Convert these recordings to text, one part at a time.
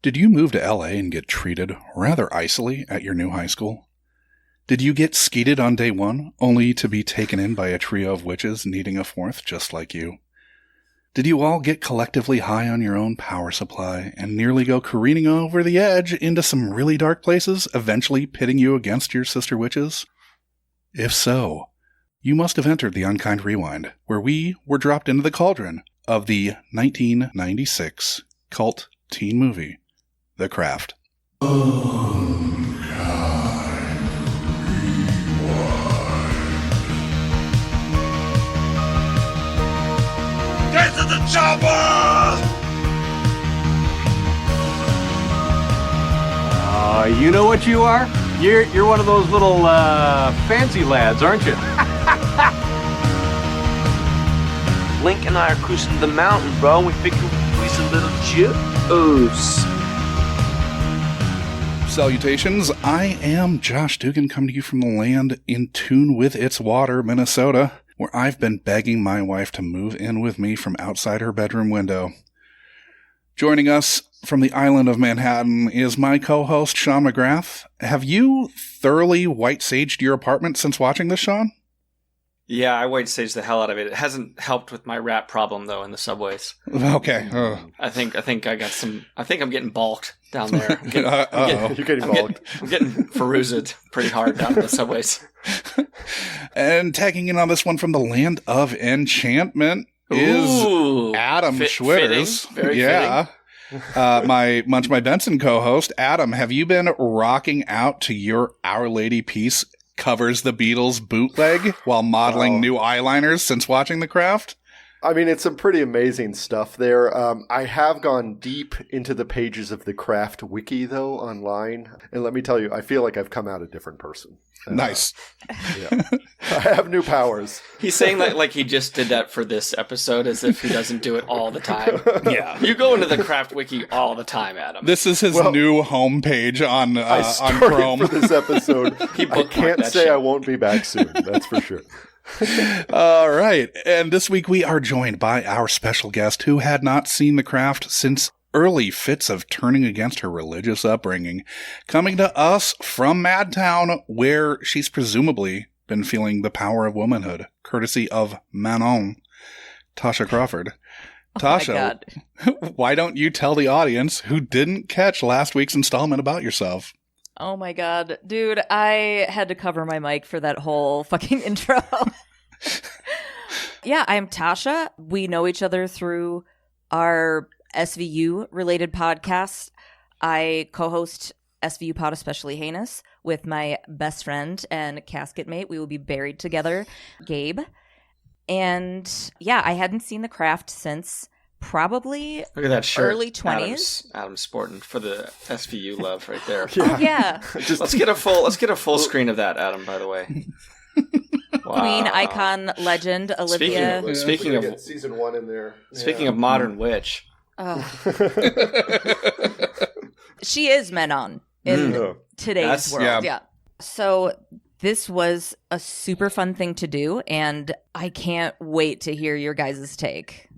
Did you move to LA and get treated rather icily at your new high school? Did you get skeeted on day one, only to be taken in by a trio of witches needing a fourth just like you? Did you all get collectively high on your own power supply and nearly go careening over the edge into some really dark places, eventually pitting you against your sister witches? If so, you must have entered the Unkind Rewind, where we were dropped into the cauldron of the 1996 cult teen movie, The Craft. Get to the chopper! You know what you are? You're one of those little fancy lads, aren't you? Link and I are cruising the mountain, bro, and we figure we'd squeeze a little juice. Salutations, I am Josh Dugan, coming to you from the land in tune with its water, Minnesota, where I've been begging my wife to move in with me from outside her bedroom window. Joining us from the island of Manhattan is my co-host, Sean McGrath. Have you thoroughly white-saged your apartment since watching this, Sean? Yeah, I white-saged the hell out of it. It hasn't helped with my rat problem, though, in the subways. Okay. I think I got some... I think I'm getting balked down there. You're getting balked. I'm getting perused pretty hard down in the subways. And tagging in on this one from the land of enchantment is Adam Schwitters. Very fitting. My Munch My Benson co-host. Adam, have you been rocking out to your Our Lady piece covers the Beatles bootleg while modeling new eyeliners since watching The Craft? I mean, it's some pretty amazing stuff there. I have gone deep into the pages of the Craft wiki, though, online. And let me tell you, I feel like I've come out a different person. Nice. Yeah. I have new powers. He's saying that like he just did that for this episode as if he doesn't do it all the time. Yeah. You go into the Craft wiki all the time, Adam. This is his new homepage on Chrome. For this episode. I can't say shit. I won't be back soon. That's for sure. All right. And this week we are joined by our special guest who had not seen The Craft since early fits of turning against her religious upbringing, coming to us from Madtown, where she's presumably been feeling the power of womanhood, courtesy of Manon, Tasha Crawford. Tasha, why don't you tell the audience who didn't catch last week's installment about yourself? Oh my god. Dude, I had to cover my mic for that whole fucking intro. Yeah, I'm Tasha. We know each other through our SVU related podcasts. I co-host SVU POD, especially Heinous, with my best friend and casket mate. We will be buried together, Gabe. And yeah, I hadn't seen The Craft since probably Look at that shirt. early 20s. Adam's sporting for the SVU love right there. Oh, yeah. Let's get a full screen of that, Adam, by the way. Wow. Queen, icon, legend, Olivia. Speaking of get season 1 in there. Speaking of modern witch. Oh. She is Menon in today's world. Yeah. So this was a super fun thing to do, and I can't wait to hear your guys' take.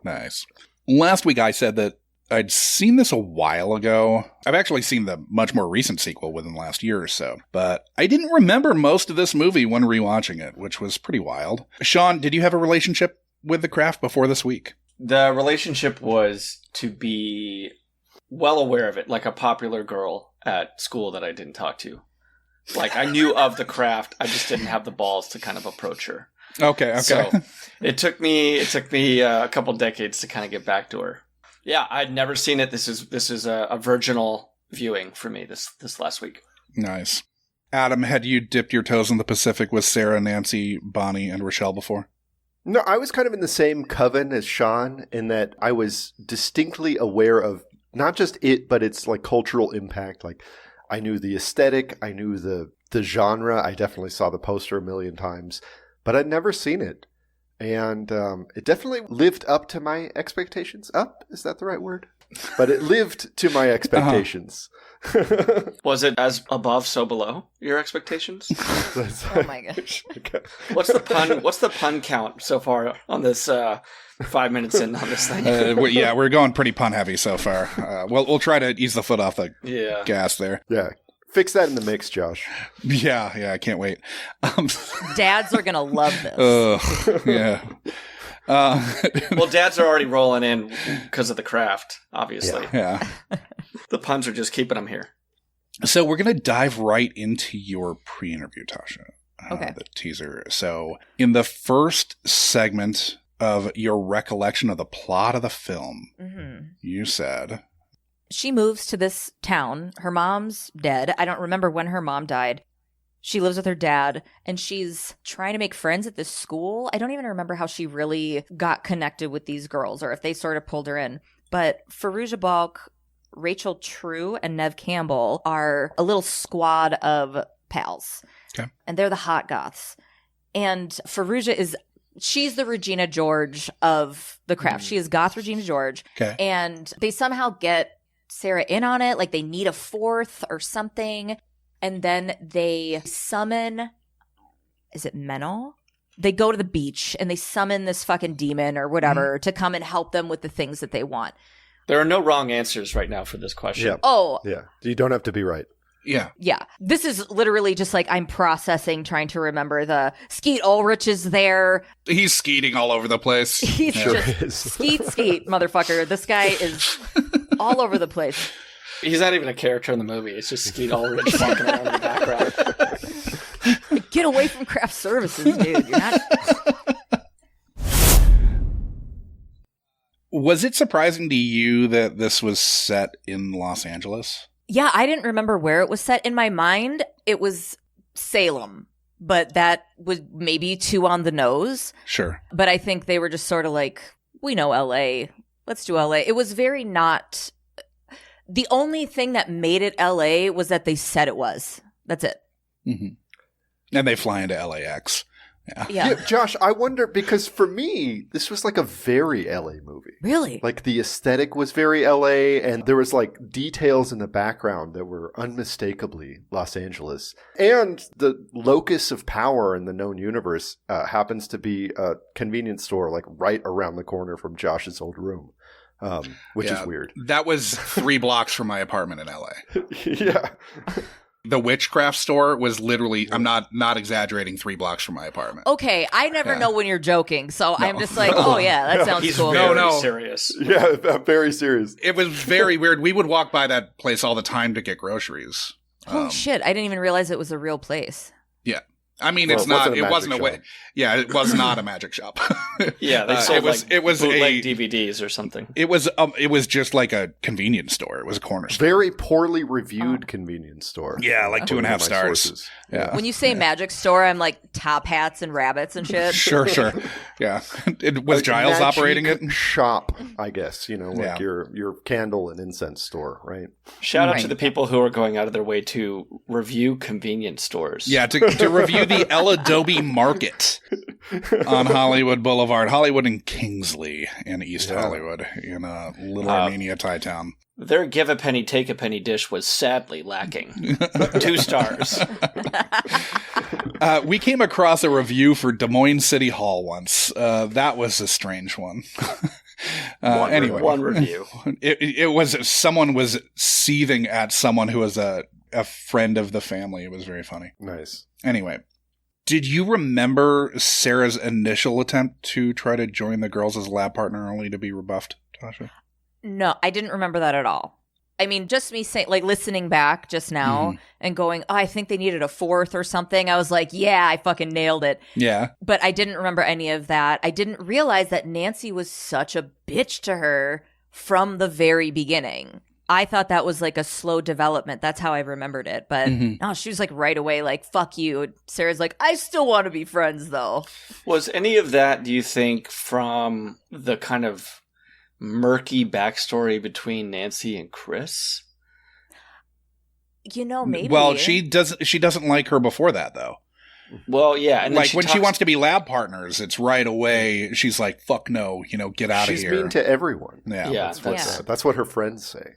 Nice. Last week I said that I'd seen this a while ago. I've actually seen the much more recent sequel within the last year or so, but I didn't remember most of this movie when rewatching it, which was pretty wild. Sean, did you have a relationship with The Craft before this week? The relationship was to be well aware of it, like a popular girl at school that I didn't talk to. Like, I knew of The Craft, I just didn't have the balls to kind of approach her. Okay. So it took me a couple decades to kind of get back to her. Yeah, I'd never seen it. This is a virginal viewing for me this last week. Nice. Adam, had you dipped your toes in the Pacific with Sarah, Nancy, Bonnie, and Rochelle before? No, I was kind of in the same coven as Sean in that I was distinctly aware of not just it, but its like cultural impact. Like I knew the aesthetic, I knew the genre. I definitely saw the poster a million times, but I'd never seen it. And it definitely lived up to my expectations. Up? Is that the right word? But it lived to my expectations. Was it as above, so below your expectations? Oh my gosh. Okay. What's the pun count so far on this 5 minutes in on this thing? We're going pretty pun heavy so far. We'll try to ease the foot off the gas there. Yeah. Fix that in the mix, Josh. Yeah, I can't wait. Dads are going to love this. Yeah. Well, dads are already rolling in because of the craft, obviously. Yeah. The puns are just keeping them here. So we're going to dive right into your pre-interview, Tasha. Okay. The teaser. So in the first segment of your recollection of the plot of the film, you said... She moves to this town. Her mom's dead. I don't remember when her mom died. She lives with her dad, and she's trying to make friends at this school. I don't even remember how she really got connected with these girls or if they sort of pulled her in. But Fairuza Balk, Rachel True, and Nev Campbell are a little squad of pals. Okay. And they're the hot goths. And Fairuza she's the Regina George of the craft. She is goth Regina George. Okay. And they somehow get Sarah in on it. Like they need a fourth or something. And then they summon, is it Menel? They go to the beach and they summon this fucking demon or whatever to come and help them with the things that they want. There are no wrong answers right now for this question. Yeah. Oh. Yeah. You don't have to be right. Yeah. Yeah. This is literally just like I'm processing, trying to remember the Skeet Ulrich is there. He's skeeting all over the place. He's Sure just is. skeet, motherfucker. This guy is all over the place. He's not even a character in the movie. It's just Skeet Ulrich walking around in the background. Get away from craft services, dude. You're not... Was it surprising to you that this was set in Los Angeles? Yeah, I didn't remember where it was set. In my mind, it was Salem, but that was maybe too on the nose. Sure. But I think they were just sort of like, we know LA. Let's do LA. It was very not... The only thing that made it LA was that they said it was. That's it. Mm-hmm. And they fly into LAX. Yeah. Josh, I wonder, because for me, this was like a very LA movie. Really? Like the aesthetic was very LA, and there was like details in the background that were unmistakably Los Angeles. And the locus of power in the known universe happens to be a convenience store like right around the corner from Josh's old room, which is weird. That was 3 blocks from my apartment in LA. Yeah. The witchcraft store was literally, I'm not exaggerating, 3 blocks from my apartment. Okay, I never know when you're joking, so I'm just like, oh yeah, that sounds He's cool. very serious. Yeah, very serious. It was very weird. We would walk by that place all the time to get groceries. Holy shit, I didn't even realize it was a real place. Yeah. I mean, Well, it's not. It wasn't magic a way. shop. Yeah, it was not a magic shop. Yeah, they sold it was bootleg DVDs or something. It was just like a convenience store. It was a corner store. Very poorly reviewed convenience store. Yeah, like 2.5 My stars. sources. Yeah. When you say magic store, I'm like top hats and rabbits and shit. Sure. Yeah. Was Like Giles magic operating it? Shop, I guess, like Yeah. your candle and incense store, right? Shout out Right. to the people who are going out of their way to review convenience stores. Yeah, to review the El Adobe Market on Hollywood Boulevard, Hollywood and Kingsley in East Hollywood, in Little Armenia, Thai town. Their give a penny, take a penny dish was sadly lacking. 2 stars. We came across a review for Des Moines City Hall once. That was a strange one. Anyway, One review. It was someone was seething at someone who was a friend of the family. It was very funny. Nice. Anyway, did you remember Sarah's initial attempt to try to join the girls as a lab partner only to be rebuffed, Tasha? No, I didn't remember that at all. I mean, just me saying, like listening back just now and going, oh, I think they needed a fourth or something. I was like, yeah, I fucking nailed it. Yeah. But I didn't remember any of that. I didn't realize that Nancy was such a bitch to her from the very beginning. I thought that was like a slow development. That's how I remembered it. But no, she was like right away, like, fuck you. Sarah's like, I still want to be friends, though. Was any of that, do you think, from the kind of murky backstory between Nancy and Chris? You know, maybe. Well, she doesn't like her before that, though. Well, yeah. And like when she wants to be lab partners, it's right away. She's like, fuck no, get out of She's here. mean to everyone. Yeah. Yeah, That's what her friends say.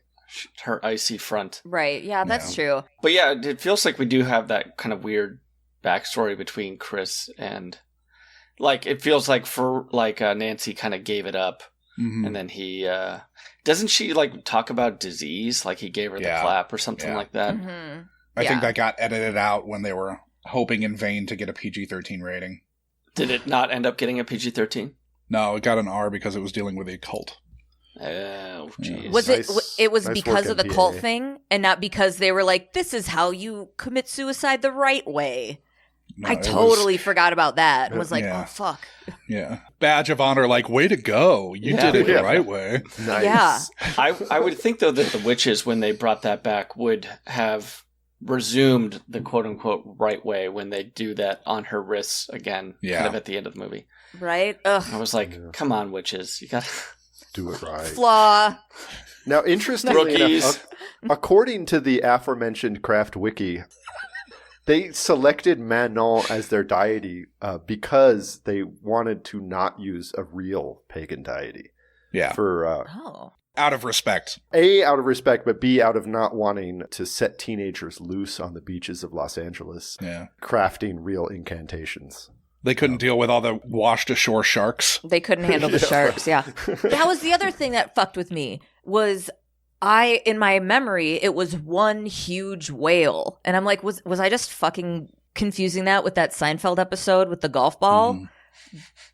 her icy front. Right. Yeah, that's true. But yeah, it feels like we do have that kind of weird backstory between Chris and, like, it feels like Nancy kind of gave it up, and then he doesn't she like talk about disease, like he gave her the clap or something like that. I think that got edited out when they were hoping in vain to get a PG-13 rating. Did it not end up getting a PG-13? No, it got an R because it was dealing with the occult. Oh, jeez. Was it was nice because work, of the MPA. cult thing, and not because they were like, this is how you commit suicide the right way? No, I it totally forgot about that and was like, Yeah. oh, fuck. Yeah. Badge of honor, like, way to go. You did it the right way. Nice. Yeah. I would think, though, that the witches, when they brought that back, would have resumed the quote-unquote right way when they do that on her wrists again, kind of at the end of the movie. Right? Ugh. I was like, come on, witches. You got Do it right. Flaw. Now, interestingly Rookies. enough, according to the aforementioned Craft Wiki, they selected Manon as their deity because they wanted to not use a real pagan deity. Yeah. For Out of respect. A, out of respect, but B, out of not wanting to set teenagers loose on the beaches of Los Angeles, crafting real incantations. They couldn't deal with all the washed ashore sharks. They couldn't handle the sharks, That was the other thing that fucked with me, was in my memory, it was one huge whale. And I'm like, was I just fucking confusing that with that Seinfeld episode with the golf ball?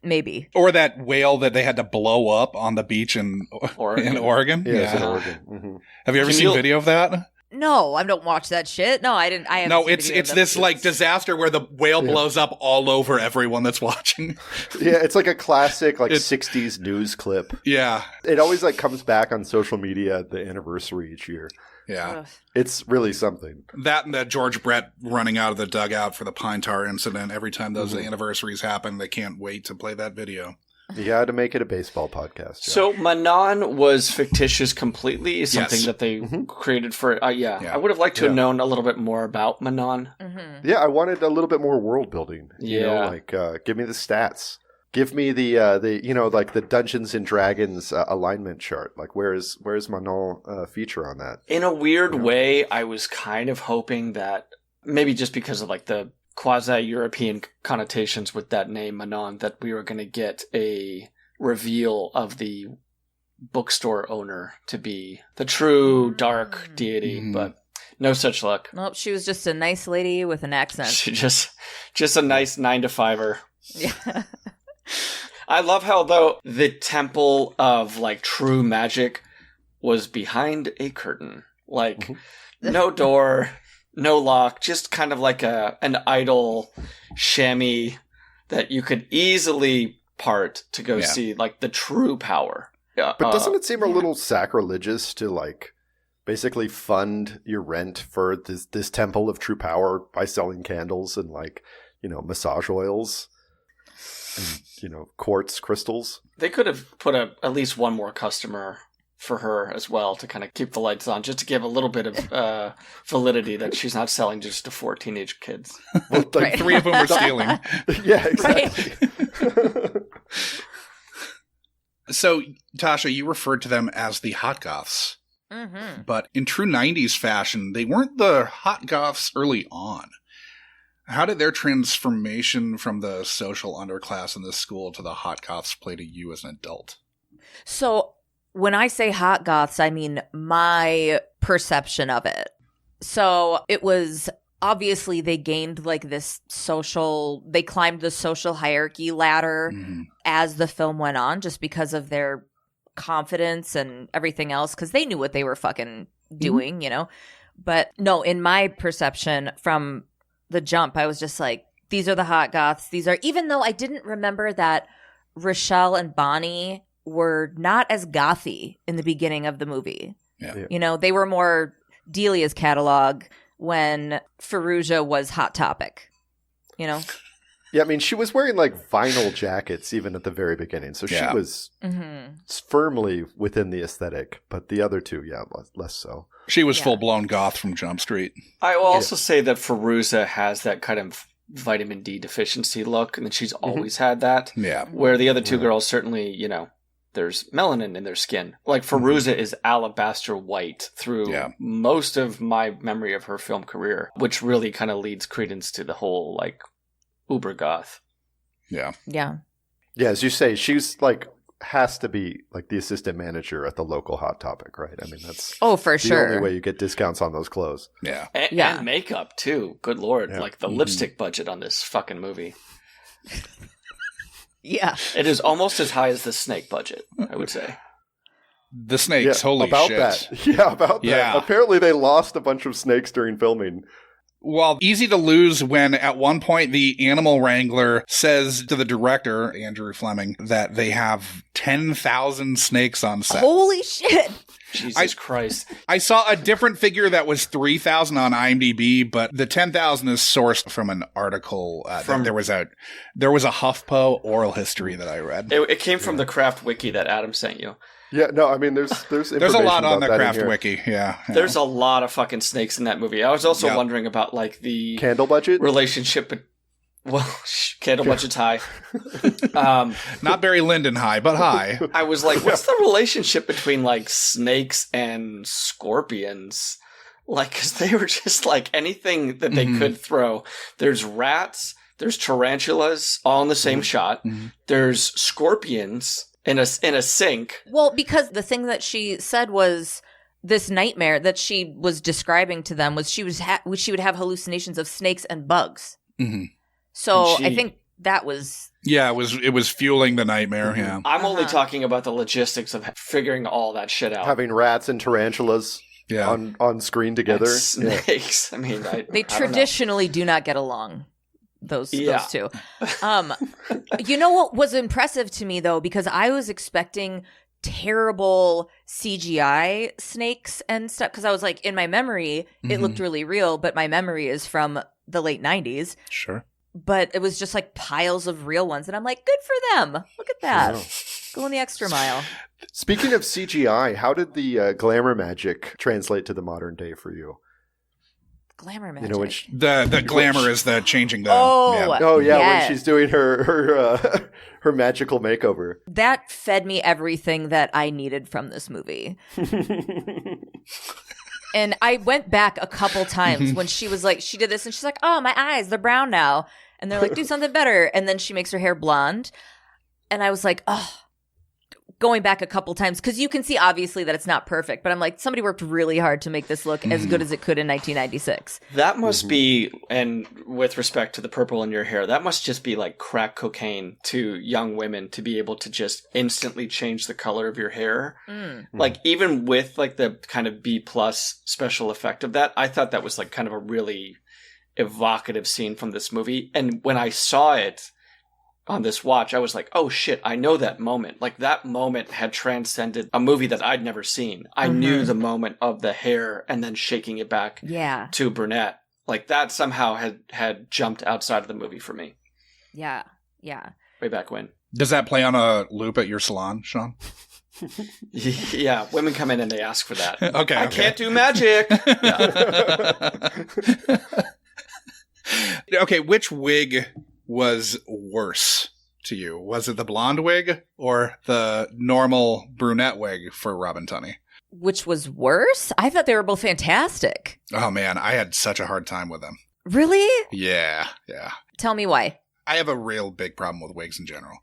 Maybe. Or that whale that they had to blow up on the beach in Oregon. Yeah, it's in Oregon. Mm-hmm. Have you ever seen video of that? No, I don't watch that shit. No, I didn't. I haven't No, seen it's video of them. this like disaster where the whale blows up all over everyone that's watching. Yeah, it's like a classic 60s news clip. Yeah. It always comes back on social media at the anniversary each year. Yeah. Ugh. It's really something. That and the George Brett running out of the dugout for the pine tar incident. Every time those anniversaries happen, they can't wait to play that video. You got to make it a baseball podcast. Josh. So Manon was fictitious completely, something Yes. that they created for. I would have liked to have known a little bit more about Manon. Yeah, I wanted a little bit more world building. You know, give me the stats. Give me the the Dungeons and Dragons alignment chart. Like, where's Manon feature on that? In a weird way, I was kind of hoping that maybe just because of the quasi-European connotations with that name Manon, that we were going to get a reveal of the bookstore owner to be the true dark deity, but no such luck. Nope, she was just a nice lady with an accent. She just a nice 9-to-5er. Yeah. I love how, though, the temple of true magic was behind a curtain. No door, no lock, just kind of like an idle chamois that you could easily part to go see the true power. Yeah, but doesn't it seem a little sacrilegious to basically fund your rent for this temple of true power by selling candles and massage oils and quartz crystals? They could have put at least one more customer for her as well to kind of keep the lights on, just to give a little bit of validity that she's not selling just to 4 teenage kids. Well, Right. 3 of them were stealing. Yeah, exactly. So, Tasha, you referred to them as the hot goths. Mm-hmm. But in true 90s fashion, they weren't the hot goths early on. How did their transformation from the social underclass in the school to the hot goths play to you as an adult? So when I say hot goths, I mean my perception of it. So it was obviously they gained this they climbed the social hierarchy ladder as the film went on, just because of their confidence and everything else, because they knew what they were fucking doing, But no, in my perception from the jump, I was just like, these are the hot goths. These are, even though I didn't remember that Rochelle and Bonnie were not as gothy in the beginning of the movie. Yeah. They were more Delia's catalog when Fallujah was Hot Topic, Yeah, I mean, she was wearing vinyl jackets even at the very beginning, so she was firmly within the aesthetic, but the other two, less so. She was full-blown goth from Jump Street. I will also say that Fallujah has that kind of vitamin D deficiency look, and that she's always had that. Yeah. Where the other two girls certainly, there's melanin in their skin. Like Fairuza is alabaster white through most of my memory of her film career, which really kind of leads credence to the whole like uber goth. Yeah. Yeah. Yeah, as you say, she's like has to be like the assistant manager at the local Hot Topic, right? I mean, that's for the sure. only way you get discounts on those clothes. Yeah. And makeup too. Good Lord. Yeah. Like the lipstick budget on this fucking movie. Yeah. It is almost as high as the Snake budget, I would say. The snakes, Yeah, holy about shit. that. Yeah, about Yeah. that. Apparently they lost a bunch of snakes during filming. Well, easy to lose when at one point the animal wrangler says to the director, Andrew Fleming, that they have 10,000 snakes on set. Holy shit. Jesus Christ. I saw a different figure that was 3,000 on IMDb, but the 10,000 is sourced from an article. There was a HuffPo oral history that I read. It came from the Craft Wiki that Adam sent you. Yeah, no, I mean, there's There's a information lot on about the that in Craft here. Wiki, yeah. There's a lot of fucking snakes in that movie. I was also wondering about like the Candle budget? relationship. Candle budget's high. Not Barry Lyndon high, but high. I was like, what's the relationship between like snakes and scorpions? Like, because they were just like anything that they could throw. There's rats, there's tarantulas, all in the same shot. There's scorpions in a sink. Well, because the thing that she said was this nightmare that she was describing to them was she would have hallucinations of snakes and bugs. Mm-hmm. So And I think that was... Yeah, it was fueling the nightmare, yeah. I'm only talking about the logistics of figuring all that shit out. Having rats and tarantulas on screen together. And snakes. I mean, they traditionally do not get along. Those two. You know what was impressive to me though, because I was expecting terrible CGI snakes and stuff, because I was like, in my memory, it looked really real, but my memory is from the late 90s. Sure. But it was just like piles of real ones, and I'm like, good for them. Look at that. Going the extra mile. Speaking of CGI, how did the glamour magic translate to the modern day for you? Glamour magic. You know, which The glamour is the changing the... Yes. when she's doing her her magical makeover. That fed me everything that I needed from this movie. And I went back a couple times when she was like, she did this and she's like, oh, my eyes, they're brown now. And they're like, do something better. And then she makes her hair blonde. And I was like, oh, going back a couple times, because you can see obviously that it's not perfect, but I'm like, somebody worked really hard to make this look as good as it could in 1996. That must be, and with respect to the purple in your hair, that must just be like crack cocaine to young women to be able to just instantly change the color of your hair. Like even with like the kind of B+ special effect of that, I thought that was like kind of a really evocative scene from this movie. And when I saw it on this watch, I was like, oh shit, I know that moment. Like that moment had transcended a movie that I'd never seen. I knew the moment of the hair and then shaking it back to brunette. Like that somehow had jumped outside of the movie for me. Yeah. Way back when. Does that play on a loop at your salon, Sean? Yeah, women come in and they ask for that. Okay. I can't do magic. Okay, which wig was worse to you? Was it the blonde wig or the normal brunette wig for Robin Tunney? Which was worse? I thought they were both fantastic. Oh man, I had such a hard time with them. Really? Yeah. Tell me why. I have a real big problem with wigs in general.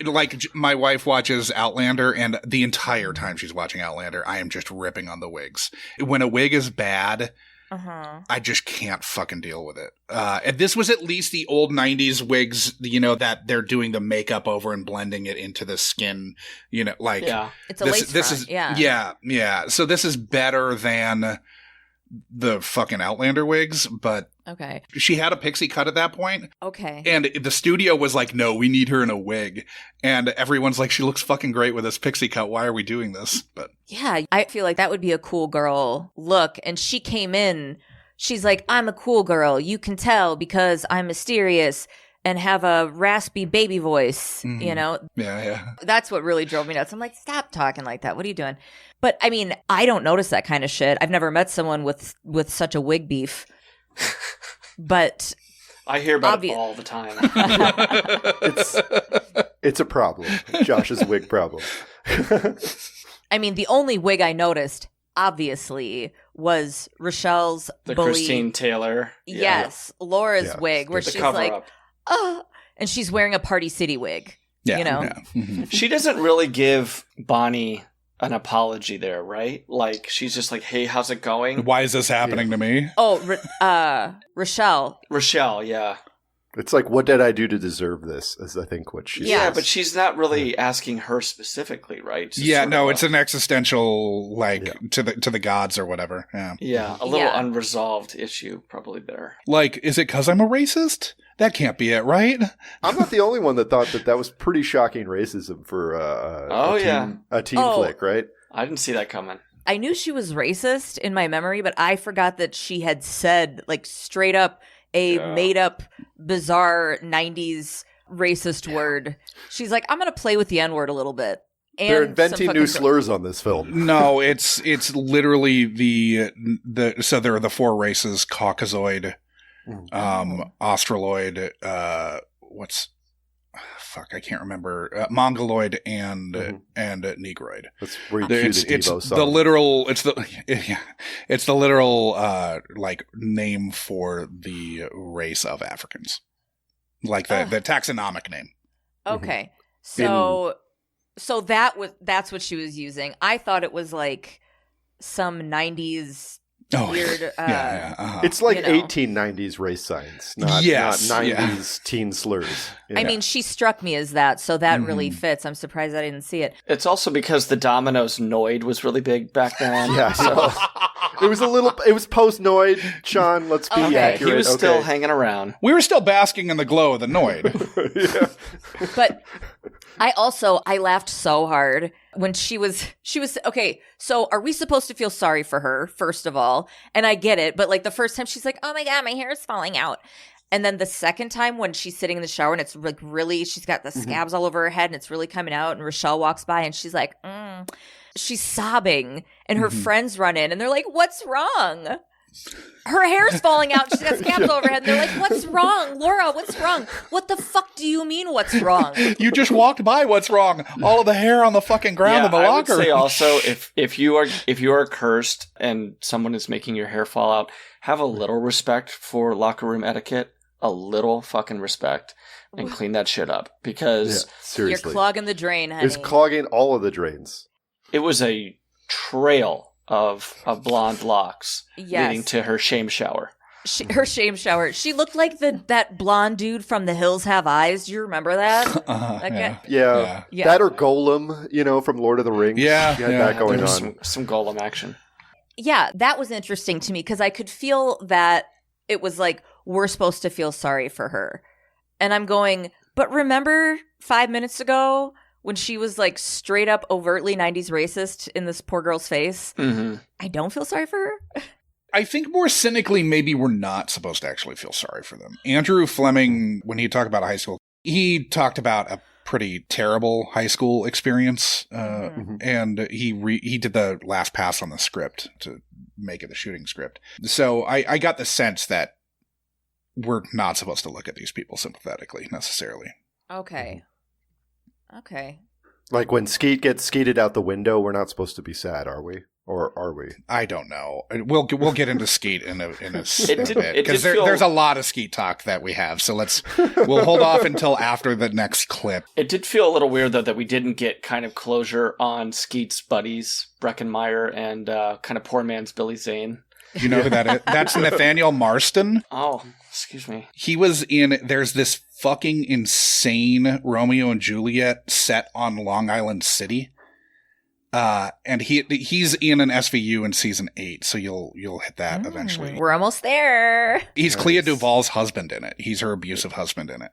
Like, my wife watches Outlander, and the entire time she's watching Outlander, I am just ripping on the wigs. When a wig is bad, I just can't fucking deal with it. And this was at least the old 90s wigs, you know, that they're doing the makeup over and blending it into the skin, you know, like... Yeah. It's a lace front, Yeah. So this is better than the fucking Outlander wigs, but... Okay. She had a pixie cut at that point. Okay. And the studio was like, no, we need her in a wig. And everyone's like, she looks fucking great with this pixie cut. Why are we doing this? But yeah, I feel like that would be a cool girl look. And she came in, she's like, I'm a cool girl. You can tell because I'm mysterious and have a raspy baby voice, you know? Yeah. That's what really drove me nuts. I'm like, stop talking like that. What are you doing? But I mean, I don't notice that kind of shit. I've never met someone with such a wig beef. But I hear about Obvious. it all the time. It's a problem. Josh's wig problem. I mean, the only wig I noticed, obviously, was Rochelle's The bully. Christine Taylor. Yes, Laura's Yeah. wig, where The she's cover like, up. and she's wearing a Party City wig. Yeah, You know? yeah. Mhm. She doesn't really give Bonnie an apology there, right? Like, she's just like, hey, how's it going? Why is this happening to me? Oh, Rochelle. Rochelle, yeah. It's like, what did I do to deserve this? Is I think what she Yeah. Yeah, says. but she's not really asking her specifically, right? It's just Yeah, sort no, of it's an existential, like, to the gods or whatever. Yeah. Yeah, a little Yeah. unresolved issue probably there. Like, is it because I'm a racist? That can't be it, right? I'm not the only one that thought that was pretty shocking racism for a teen Oh. flick, right? I didn't see that coming. I knew she was racist in my memory, but I forgot that she had said, like, straight up a made up, bizarre 90s racist word. She's like, I'm going to play with the N-word a little bit. And They're some inventing fucking new slurs on this film. No, it's literally so there are the four races: Caucasoid, Australoid, I can't remember, Mongoloid and Negroid. That's where you cue It's the Devo song. the literal it's the literal like name for the race of Africans, like the taxonomic name. Okay. So that's what she was using. I thought it was like some 90s weird uh-huh. It's like you know. 1890s race science, not Yes, 90s teen slurs. I mean, she struck me as that, so that really fits. I'm surprised I didn't see it. It's also because the Domino's Noid was really big back then. yeah, So it was post-Noid, Sean, let's be Okay. accurate. he was still hanging around. We were still basking in the glow of the Noid. yeah. But I laughed so hard when she was okay. So are we supposed to feel sorry for her, first of all? And I get it, but like the first time she's like, oh my God, my hair is falling out. And then the second time when she's sitting in the shower and it's like really, she's got the scabs all over her head and it's really coming out, and Rochelle walks by and she's like, she's sobbing, and her friends run in and they're like, what's wrong? Her hair's falling out. She's got scabs over her head. And they're like, what's wrong? Laura, what's wrong? What the fuck do you mean, what's wrong? You just walked by. What's wrong? All of the hair on the fucking ground in the I locker. would say also if you are cursed and someone is making your hair fall out, have a little respect for locker room etiquette. A little fucking respect and clean that shit up, because seriously. You're clogging the drain, honey. It's clogging all of the drains. it was a trail of blonde locks Yes. leading to her shame shower. Her shame shower. She looked like that blonde dude from The Hills Have Eyes. Do you remember that? That guy? Yeah. Yeah. That or Golem, from Lord of the Rings. Yeah, You had yeah. that going There was on. some golem action. Yeah, that was interesting to me because I could feel that it was like, we're supposed to feel sorry for her. And I'm going, but remember 5 minutes ago when she was like straight up overtly 90s racist in this poor girl's face? Mm-hmm. I don't feel sorry for her. I think more cynically, maybe we're not supposed to actually feel sorry for them. Andrew Fleming, when he talked about high school, he talked about a pretty terrible high school experience, and he did the last pass on the script to make it the shooting script. So I got the sense that we're not supposed to look at these people sympathetically, necessarily. Okay. Like when Skeet gets skeeted out the window, we're not supposed to be sad, are we? Or are we? I don't know. We'll get into Skeet in a bit, it because did feel- there's a lot of Skeet talk that we have. So we'll hold off until after the next clip. It did feel a little weird, though, that we didn't get kind of closure on Skeet's buddies, Breckenmeyer and kind of poor man's Billy Zane. You know who that is? That's Nathaniel Marston. Oh, excuse me. He was in, there's this fucking insane Romeo and Juliet set on Long Island City. And he's in an SVU in season 8, so you'll hit that eventually. We're almost there. He's Clea Duvall's husband in it. He's her abusive husband in it.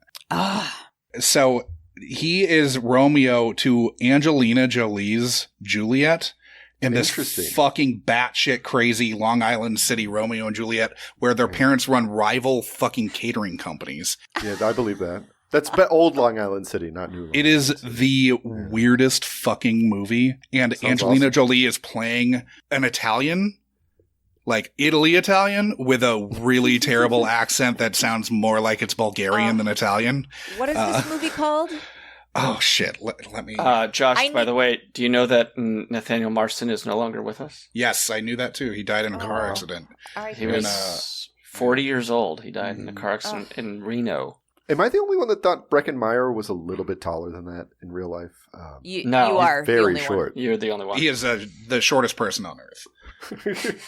So he is Romeo to Angelina Jolie's Juliet in this Interesting. fucking batshit crazy Long Island City Romeo and Juliet, where their parents run rival fucking catering companies. Yeah, I believe that. That's old Long Island City, not new. It is the weirdest fucking movie, and Sounds Angelina awesome. Jolie is playing an Italian like Italy Italian with a really terrible accent that sounds more like it's Bulgarian than Italian. What is this movie called? Oh shit! Let me. Josh, by the way, do you know that Nathaniel Marston is no longer with us? Yes, I knew that too. He died in a car accident. He was 40 years old. He died in a car accident in Reno. Am I the only one that thought Breckenmeyer was a little bit taller than that in real life? No, you are very the only short. One. You're the only one. He is the shortest person on earth.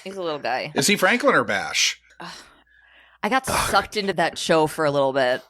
He's a little guy. Is he Franklin or Bash? I got sucked into that show for a little bit.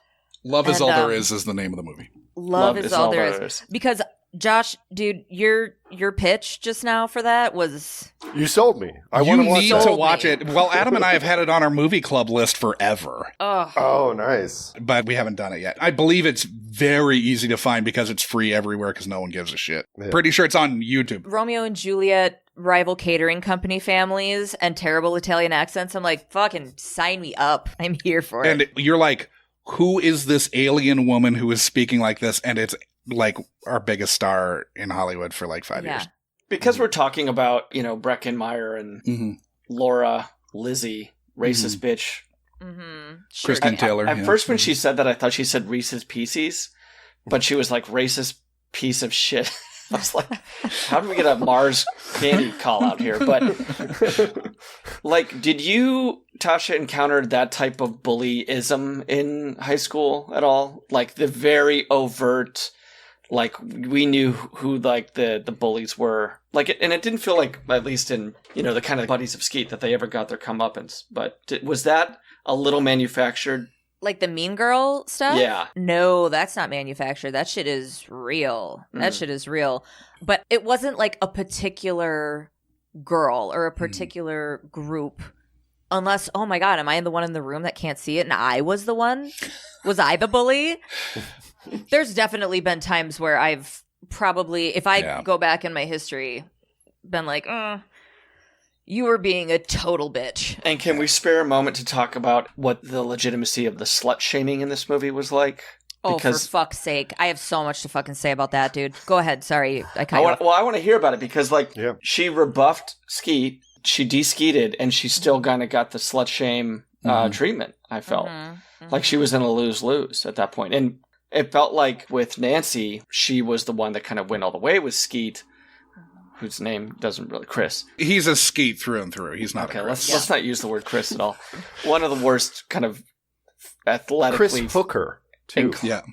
Love is all there is the name of the movie. Love is all there is. Because Josh, dude, your pitch just now for that was You sold me. You want need to watch it. Well, Adam and I have had it on our movie club list forever, Oh, nice. but we haven't done it yet. I believe it's very easy to find because it's free everywhere because no one gives a shit. Yeah. Pretty sure it's on YouTube. Romeo and Juliet, rival catering company families, and terrible Italian accents. I'm like, fucking sign me up. I'm here for it. And you're like, who is this alien woman who is speaking like this? And it's like our biggest star in Hollywood for like 5 years. Because we're talking about, Breckenmeyer and Laura, Lizzie, racist bitch. Sure. Kristen Taylor. At first, when she said that, I thought she said Reese's Pieces, but she was like racist piece of shit. I was like, how did we get a Mars candy call out here? But like, did you, Tasha, encounter that type of bullyism in high school at all? Like the very overt, like we knew who like the bullies were. Like, and it didn't feel like, at least in, the kind of buddies of Skeet, that they ever got their comeuppance. But was that a little manufactured? Like the Mean Girl stuff? Yeah. No, that's not manufactured. That shit is real. That shit is real. But it wasn't like a particular girl or a particular group. Unless, oh my God, am I the one in the room that can't see it and I was the one? Was I the bully? There's definitely been times where I've probably, if I go back in my history, been like, you were being a total bitch. And can we spare a moment to talk about what the legitimacy of the slut shaming in this movie was like? Oh, for fuck's sake. I have so much to fucking say about that, dude. Go ahead. Sorry. I want to hear about it because, she rebuffed Skeet, she de-skeeted, and she still kind of got the slut shame treatment, I felt. Like she was in a lose-lose at that point. And it felt like with Nancy, she was the one that kind of went all the way with Skeet, whose name doesn't really Chris. He's a Skeet through and through. He's not okay. a Chris. Let's not use the word Chris at all. One of the worst kind of athletically Chris Hooker too. Yeah.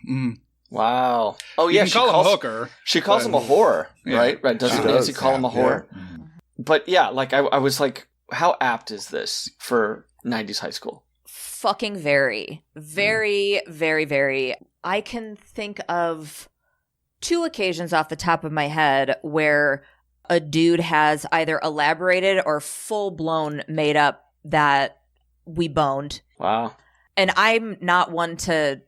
Wow. Oh yeah. You can call him Hooker. She calls him a whore, right? Right. Doesn't Nancy call him a whore? Yeah. But yeah, like I was like, how apt is this for 90s high school? Fucking very, very, very, very. I can think of 2 occasions off the top of my head where a dude has either elaborated or full-blown made up that we boned. Wow. And I'm not one to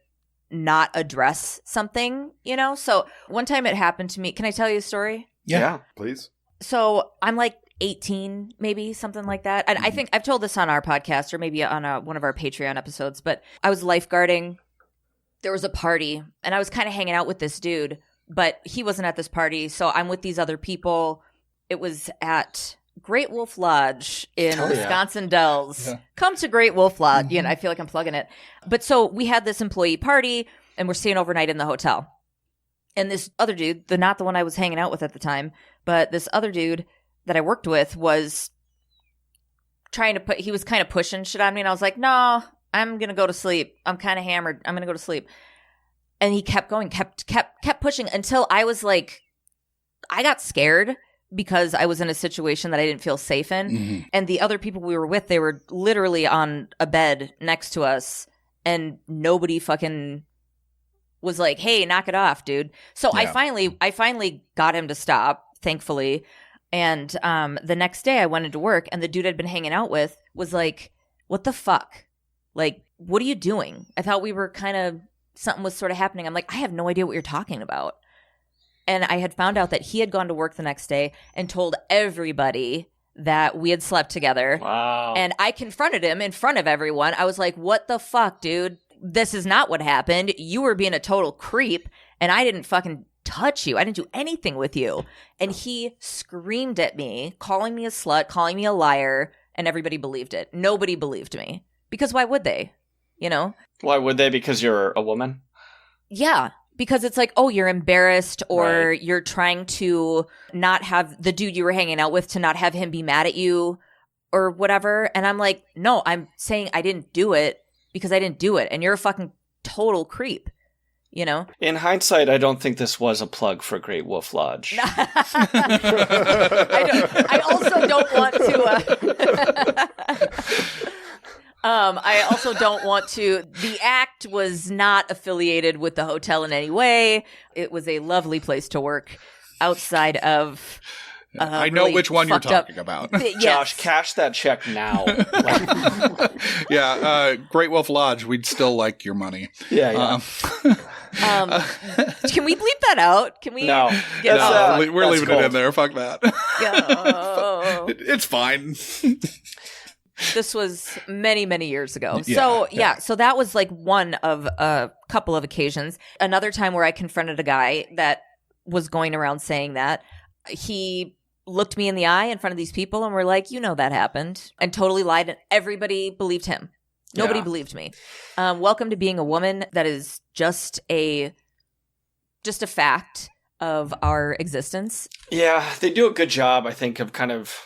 not address something, So one time it happened to me. Can I tell you a story? Yeah. Please. So I'm like 18, maybe something like that. And I think I've told this on our podcast or maybe on one of our Patreon episodes, but I was lifeguarding. There was a party and I was kind of hanging out with this dude, but he wasn't at this party. So I'm with these other people. It was at Great Wolf Lodge in Wisconsin Dells. Yeah. Come to Great Wolf Lodge. I feel like I'm plugging it. But so we had this employee party and we're staying overnight in the hotel. And this other dude, not the one I was hanging out with at the time, but this other dude that I worked with was he was kind of pushing shit on me. And I was like, no, I'm going to go to sleep. I'm kind of hammered. I'm going to go to sleep. And he kept going, kept pushing until I was like, I got scared because I was in a situation that I didn't feel safe in. And the other people we were with, they were literally on a bed next to us and nobody fucking was like, hey, knock it off, dude. So I finally got him to stop, thankfully. And the next day I went into work and the dude I'd been hanging out with was like, what the fuck? Like, what are you doing? I thought we were something was sort of happening. I'm like, I have no idea what you're talking about. And I had found out that he had gone to work the next day and told everybody that we had slept together. Wow. And I confronted him in front of everyone. I was like, what the fuck, dude? This is not what happened. You were being a total creep and I didn't fucking touch you. I didn't do anything with you. And he screamed at me, calling me a slut, calling me a liar, and everybody believed it. Nobody believed me. Because why would they? You know? Why would they? Because you're a woman? Yeah. Because it's like, oh, you're embarrassed, or Right. you're trying to not have the dude you were hanging out with to not have him be mad at you or whatever. And I'm like, no, I'm saying I didn't do it because I didn't do it. And you're a fucking total creep, you know? In hindsight, I don't think this was a plug for Great Wolf Lodge. I also don't want to. I also don't want to. The act was not affiliated with the hotel in any way. It was a lovely place to work outside of. I know really which one you're fucked up- talking about. Yes. Josh, cash that check now. Yeah, Great Wolf Lodge, we'd still like your money. Yeah. Can we bleep that out? Can we? No. Get That's, No, we're that's leaving it gold. in there. Fuck that. Go. It's fine. This was many, many years ago. Yeah, So that was like one of a couple of occasions. Another time where I confronted a guy that was going around saying that. He looked me in the eye in front of these people and were like, you know that happened, and totally lied, and everybody believed him. Nobody Yeah. believed me. Welcome to being a woman. That is just a fact of our existence. Yeah, they do a good job, I think, of kind of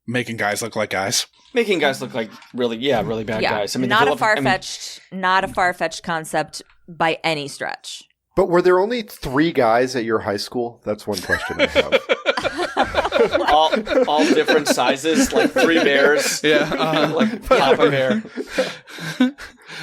Making guys look like guys. making guys look like really bad guys. I mean, not if a you look- I mean, not a far-fetched concept by any stretch. But were there only 3 guys at your high school? That's one question I have. all different sizes, like 3 bears. Yeah. Like Papa Bear.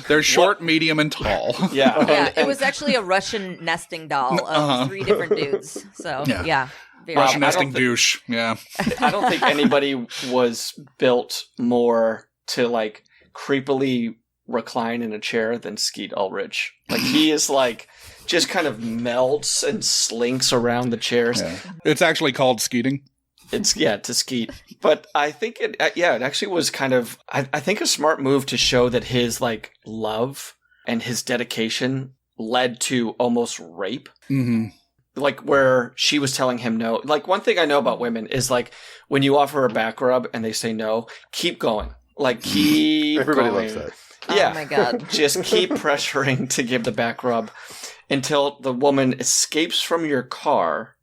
They're short, medium, and tall. Yeah. Yeah, it was actually a Russian nesting doll of 3 different dudes. So, Yeah. yeah. Very Russian I don't nesting douche. Yeah. I don't think anybody was built more to like creepily recline in a chair than Skeet Ulrich. Like he is like just kind of melts and slinks around the chairs. Yeah. It's actually called skeeting. It's to Skeet. But I think it actually was kind of I think a smart move to show that his like love and his dedication led to almost rape. Mm-hmm. Like where she was telling him no. Like one thing I know about women is like when you offer a back rub and they say no, keep going. Like keep Everybody going. loves that. Yeah. Oh my God. Just keep pressuring to give the back rub until the woman escapes from your car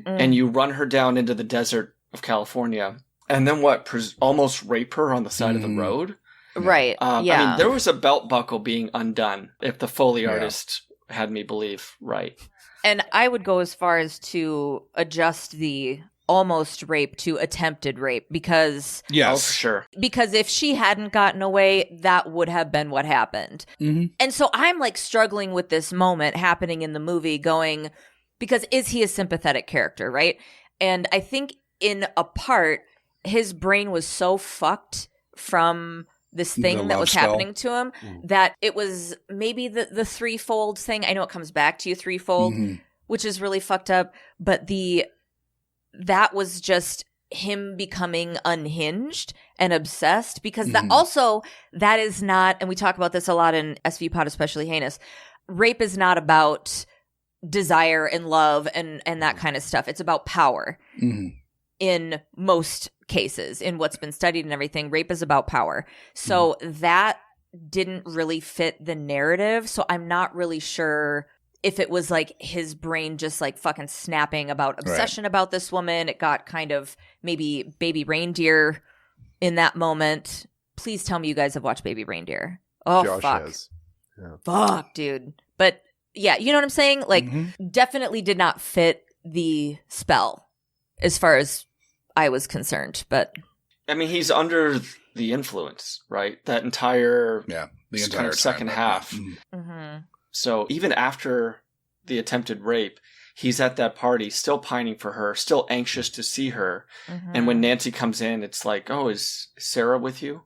and you run her down into the desert of California. And then almost rape her on the side of the road? Right. Yeah. I mean, there was a belt buckle being undone, if the Foley artist had me believe right. And I would go as far as to adjust the almost rape to attempted rape because Oh, Yes. for sure. if she hadn't gotten away, that would have been what happened. Mm-hmm. And so I'm like struggling with this moment happening in the movie going, because is he a sympathetic character, right? And I think in a part, his brain was so fucked from this The thing that love was spell. happening to him that it was maybe the threefold thing. I know it comes back to you threefold, which is really fucked up. But that was just him becoming unhinged and obsessed because that is not, and we talk about this a lot in SVU POD, especially Heinous, rape is not about desire and love and that kind of stuff. It's about power. In most cases, in what's been studied and everything, rape is about power. So that didn't really fit the narrative. So I'm not really sure if it was like his brain just like fucking snapping about obsession about this woman. It got kind of maybe Baby Reindeer in that moment. Please tell me you guys have watched Baby Reindeer. Oh, Josh fuck. has. Yeah. Fuck, dude. But yeah, you know what I'm saying? Like, definitely did not fit the spell as far as I was concerned. But I mean, he's under the influence, right? That entire Yeah. The kind entire of second time, half. Mhm. So even after the attempted rape, he's at that party, still pining for her, still anxious to see her. And when Nancy comes in, it's like, oh, is Sarah with you?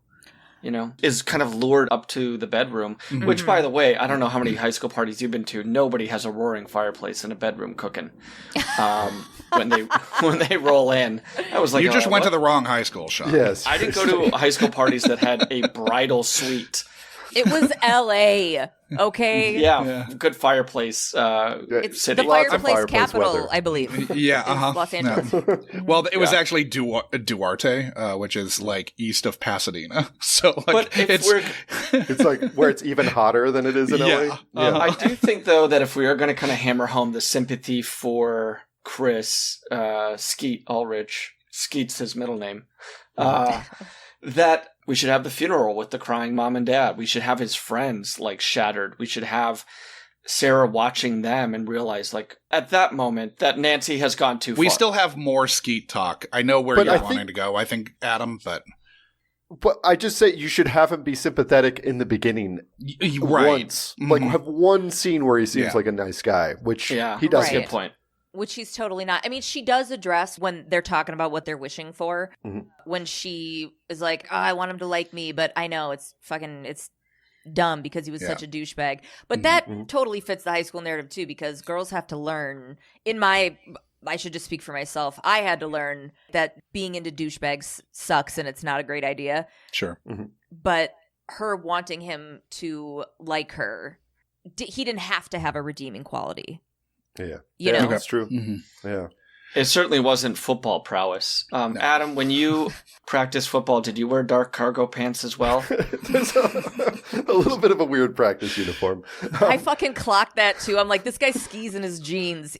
You know, is kind of lured up to the bedroom, which, by the way, I don't know how many high school parties you've been to. Nobody has a roaring fireplace in a bedroom cooking. When they roll in, I was like, You just oh, went to what? the wrong high school, Sean. Yes. I didn't go to high school parties that had a bridal suite. It was L.A., okay? Yeah, good fireplace. It's city. the Lots of fireplace fireplace capital, weather. I believe. Yeah, is Los Angeles. Well, it was actually Duarte, which is like east of Pasadena. So, like, But if we're It's like where it's even hotter than it is in Yeah. LA. I do think, though, that if we are going to kind of hammer home the sympathy for Chris Skeet Ulrich, Skeet's his middle name, that we should have the funeral with the crying mom and dad. We should have his friends, like, shattered. We should have Sarah watching them and realize, like, at that moment, that Nancy has gone too far. we still have more Skeet talk. I know where But you're I wanting think- to go. I think, Adam, but But I just say you should have him be sympathetic in the beginning right. once. Like Mhm. have one scene where he seems Yeah. like a nice guy, which Yeah, he does. Right. Good point. Which he's totally not. I mean, she does address when they're talking about what they're wishing for. Mhm. When she is like, oh, I want him to like me, but I know it's dumb because he was Yeah. such a douchebag. But that Mhm. totally fits the high school narrative too, because girls have to learn. I should just speak for myself. I had to learn that being into douchebags sucks and it's not a great idea. Sure. But her wanting him to like her, he didn't have to have a redeeming quality. Yeah, You yeah, know? that's true. Mhm. Yeah. It certainly wasn't football prowess. Adam, when you practiced football, did you wear dark cargo pants as well? There's a little bit of a weird practice uniform. I fucking clocked that too. I'm like, this guy skis in his jeans.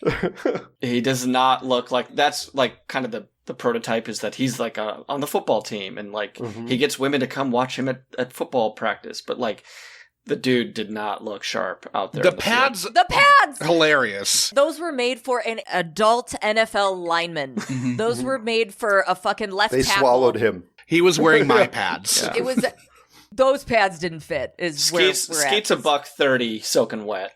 He does not look like, that's like kind of the prototype is that he's like on the football team and like he gets women to come watch him at football practice, but like the dude did not look sharp out there. The in pads, The pads! hilarious. Those were made for an adult NFL lineman. Those were made for a fucking left They tackle. swallowed him. He was wearing my pads. Yeah. It was those pads didn't fit. Is where we're at. Skeet's a $130 soaking wet.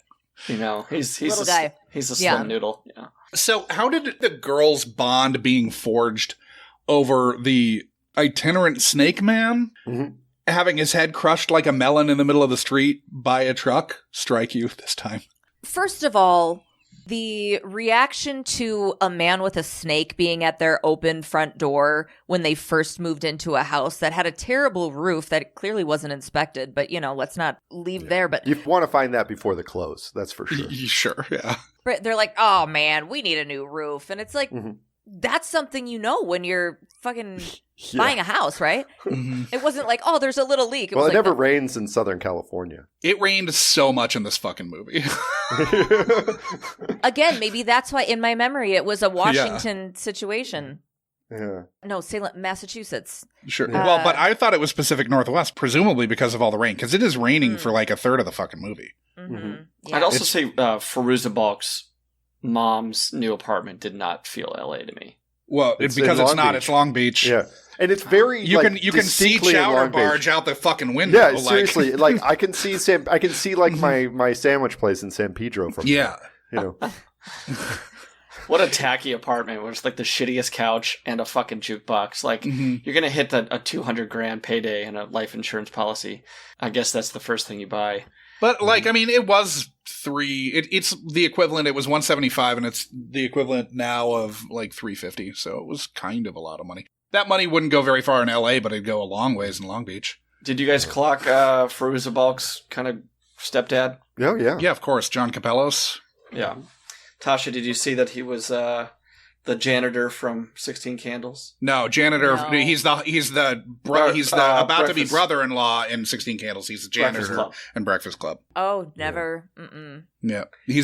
You know, he's Little a, guy. He's a slim Yeah. noodle. Yeah. So, how did the girls bond being forged over the itinerant snake man Mhm. having his head crushed like a melon in the middle of the street by a truck strike you this time? First of all, the reaction to a man with a snake being at their open front door when they first moved into a house that had a terrible roof that clearly wasn't inspected, but let's not leave there. But You want to find that before the close. That's for sure. Sure, yeah. they're like, oh man, we need a new roof. And it's like, Mhm. that's something when you're fucking Yeah. buying a house, right? Mhm. It wasn't like, oh, there's a little leak. Well, was it like, never rains in Southern California. It rained so much in this fucking movie. Again, maybe that's why in my memory it was a Washington situation. Yeah. No, Salem, Massachusetts. Sure. Well, but I thought it was Pacific Northwest, presumably because of all the rain, because it is raining Mm. for like a third of the fucking movie. Mm-hmm. Mhm. Yeah. I'd also say Firuza Balk's mom's new apartment did not feel LA to me. Well, It's because in it's Long not. Beach. It's Long Beach. Yeah. And it's very You can see distinctly in Chowder Long Beach. Barge out the fucking window. Yeah, like- seriously. Like I can see like my sandwich place in San Pedro from Yeah. there, What a tacky apartment where it's like the shittiest couch and a fucking jukebox. Like, Mhm. you're going to hit a $200,000 payday and a life insurance policy. I guess that's the first thing you buy. But like, I mean, it was it's the equivalent. It was 175, and it's the equivalent now of like 350. So it was kind of a lot of money. That money wouldn't go very far in LA, but it'd go a long ways in Long Beach. Did you guys clock Firuza Balk's kind of stepdad? Oh yeah. Yeah, of course, John Capellos. Yeah. Tasha, did you see that he was the janitor from 16 Candles? No, janitor. No. He's the about to be Breakfast. brother-in-law in 16 Candles. He's the Breakfast janitor Club. in Breakfast Club. Oh, never. Mm-mm. Yeah, he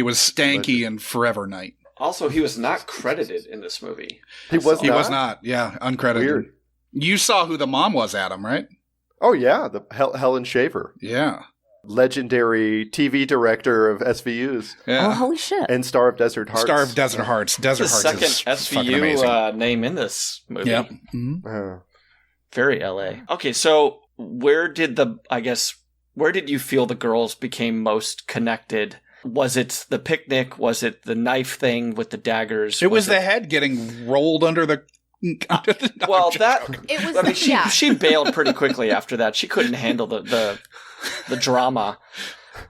was stanky in Forever Night. Also, he was not credited in this movie. He was He not? was not. Yeah, uncredited. Weird. You saw who the mom was, Adam, right? Oh yeah, the Helen Shaver, Yeah. legendary TV director of SVUs Oh, Yeah. holy shit. and star of Desert Hearts. Star of Desert Hearts. Desert The Hearts second is fucking amazing. SVU name in this movie. Yep. Mhm. Very LA. Okay, so where did you feel the girls became most connected? Was it the picnic? Was it the knife thing with the daggers? It was the head getting rolled under the. Well, that It was, I mean, yeah. she bailed pretty quickly after that. She couldn't handle the drama.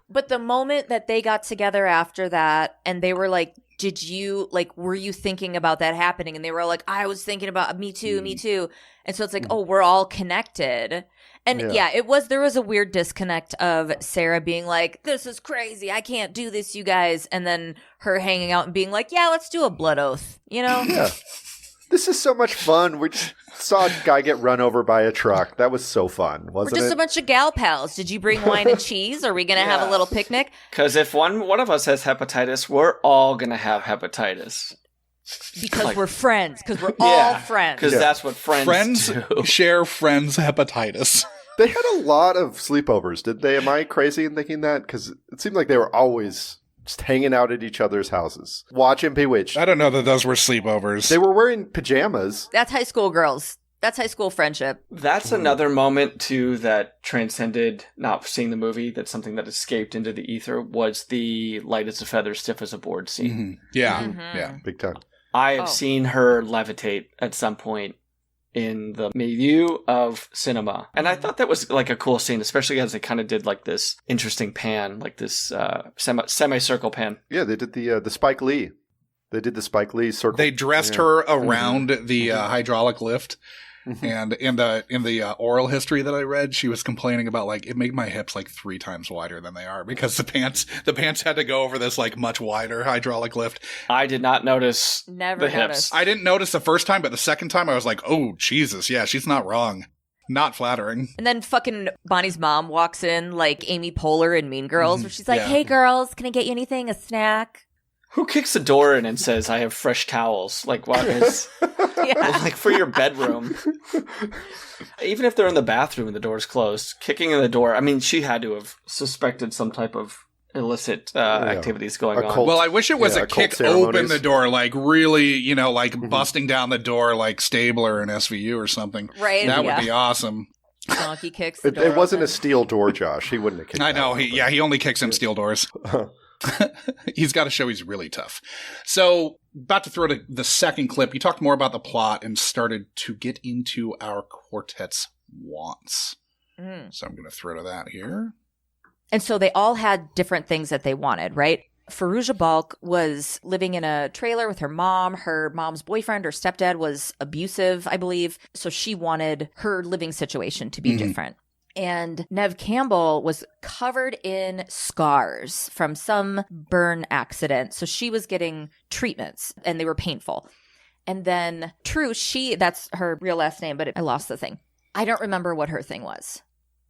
But the moment that they got together after that and they were like did you, like, were you thinking about that happening? And they were all like, I was thinking about me too. And so it's like, oh, we're all connected. And there was a weird disconnect of Sarah being like, this is crazy. I can't do this, you guys. And then her hanging out and being like, yeah, let's do a blood oath, you know? Yeah. This is so much fun. We just saw a guy get run over by a truck. That was so fun, wasn't it? We're just a bunch of gal pals. Did you bring wine and cheese? Are we going to have a little picnic? Because if one of us has hepatitis, we're all going to have hepatitis. Because we're friends. Because we're all friends. Because that's what friends do. Share friends hepatitis. They had a lot of sleepovers, did they? Am I crazy in thinking that? Because it seemed like they were always just hanging out at each other's houses, watching Bewitched. I don't know that those were sleepovers. They were wearing pajamas. That's high school girls. That's high school friendship. That's another moment, too, that transcended not seeing the movie. That's something that escaped into the ether, was the light as a feather, stiff as a board scene. Mm-hmm. Yeah. Yeah. Big time. I have seen her levitate at some point in the milieu of cinema. And I thought that was like a cool scene, especially as they kind of did like this interesting pan, like this semicircle pan. Yeah, they did the Spike Lee. They did the Spike Lee circle. They dressed her around the hydraulic lift. And in the oral history that I read, she was complaining about, like, it made my hips like 3 times wider than they are because the pants had to go over this like much wider hydraulic lift. I did not notice Never the noticed. hips. I didn't notice the first time, but the second time I was like, oh, Jesus. Yeah, she's not wrong. Not flattering. And then fucking Bonnie's mom walks in like Amy Poehler in Mean Girls, where she's like, hey, girls, can I get you anything? A snack? Who kicks the door in and says, I have fresh towels? Like, what is... like, for your bedroom. Even if they're in the bathroom and the door's closed, kicking in the door, I mean, she had to have suspected some type of illicit activities going on. Well, I wish it was a kick open the door, like really, you know, like busting down the door like Stabler in SVU or something. Right. That would be awesome. Donkey kicks the door It wasn't open. a steel door, Josh. He wouldn't have kicked I know. He only kicks in steel doors. He's got to show he's really tough. So, about to throw to the second clip, you talked more about the plot and started to get into our quartet's wants. So I'm going to throw to that here. And so they all had different things that they wanted, right? Fairuza Balk was living in a trailer with her mom. Her mom's boyfriend or stepdad was abusive, I believe. So she wanted her living situation to be different. And Neve Campbell was covered in scars from some burn accident. So she was getting treatments and they were painful. And then True, that's her real last name, but I lost the thing. I don't remember what her thing was.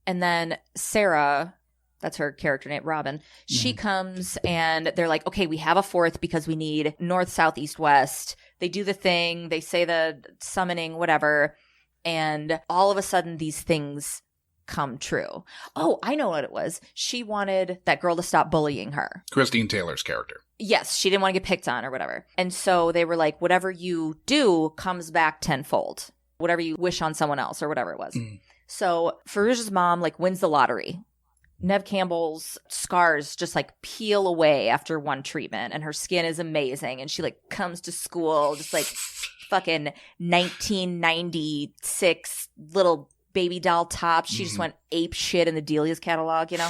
And then Sarah, that's her character name, Robin, she comes and they're like, okay, we have a fourth because we need north, south, east, west. They do the thing. They say the summoning, whatever. And all of a sudden these things come true. Oh, I know what it was. She wanted that girl to stop bullying her. Christine Taylor's character. Yes, she didn't want to get picked on or whatever. And so they were like, whatever you do comes back tenfold. Whatever you wish on someone else or whatever it was. So Fairuza's mom like wins the lottery. Neve Campbell's scars just like peel away after one treatment and her skin is amazing. And she like comes to school just like fucking 1996 little baby doll top. She just went ape shit in the Delia's catalog, you know?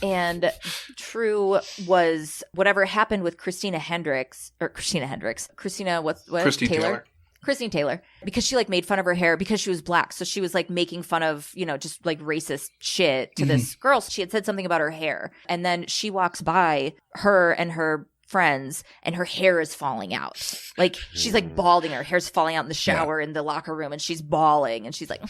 And True was whatever happened with Christina Taylor. Christine Taylor, because she like made fun of her hair because she was black. So she was like making fun of, you know, just like racist shit to this girl. She had said something about her hair. And then she walks by her and her friends and her hair is falling out. Like she's like balding. Her hair's falling out in the shower in the locker room and she's bawling and she's like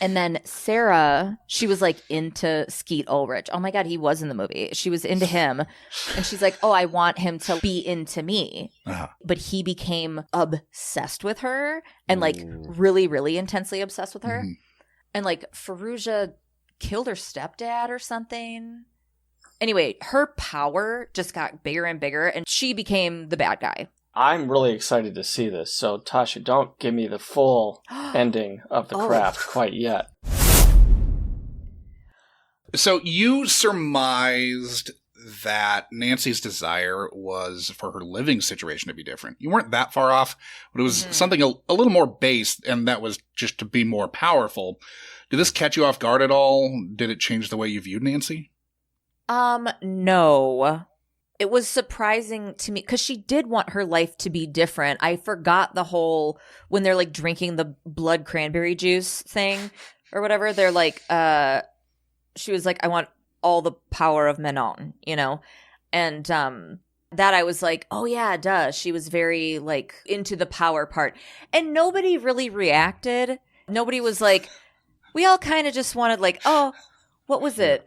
and then Sarah, she was like into Skeet Ulrich. Oh my God, he was in the movie. She was into him and she's like, oh, I want him to be into me. But he became obsessed with her and like really, really intensely obsessed with her. And like Fairuza killed her stepdad or something. Anyway, her power just got bigger and bigger, and she became the bad guy. I'm really excited to see this. So, Tasha, don't give me the full ending of The Craft quite yet. So you surmised that Nancy's desire was for her living situation to be different. You weren't that far off, but it was something a little more base, and that was just to be more powerful. Did this catch you off guard at all? Did it change the way you viewed Nancy? No. it was surprising to me because she did want her life to be different. I forgot the whole when they're like drinking the blood cranberry juice thing or whatever. They're like, she was like, I want all the power of Manon, and that I was like, oh yeah, duh. She was very like into the power part, and nobody really reacted. Nobody was like, we all kind of just wanted like, oh, what was it?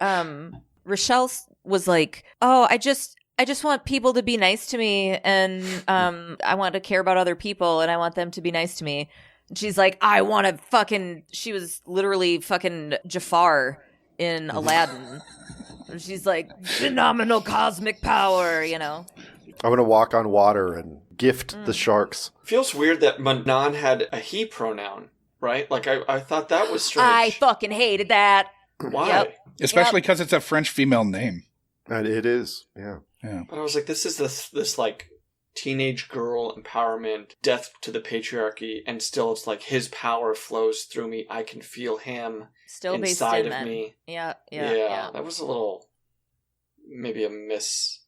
Rochelle was like, oh, I just want people to be nice to me, and I want to care about other people, and I want them to be nice to me. And she's like, I want to fucking. She was literally fucking Jafar in Aladdin. And she's like, phenomenal cosmic power, I want to walk on water and gift the sharks. Feels weird that Manon had a he pronoun, right? Like, I thought that was strange. I fucking hated that. Why? Yep. Especially because it's a French female name. And it is, yeah. But I was like, this is this like teenage girl empowerment, death to the patriarchy, and still it's like his power flows through me. I can feel him Still inside based in of men. me. Yeah. That was a little, maybe a miss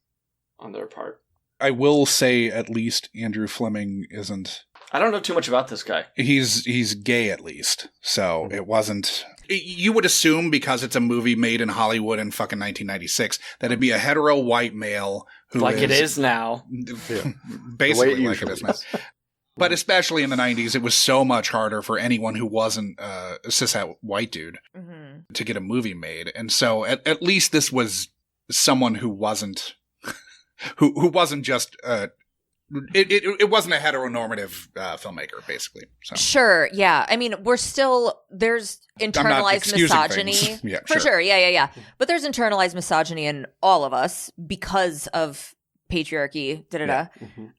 on their part. I will say at least Andrew Fleming isn't. I don't know too much about this guy. He's gay at least, so it wasn't. You would assume because it's a movie made in Hollywood in fucking 1996 that it'd be a hetero white male who Like it is now. basically like it is now. But especially in the 90s, it was so much harder for anyone who wasn't a cishet white dude to get a movie made, and so at least this was someone who wasn't who wasn't just. It wasn't a heteronormative filmmaker, basically. So. Sure, yeah. I mean, there's internalized misogyny. Yeah, for sure. Yeah. But there's internalized misogyny in all of us because of patriarchy, Yeah.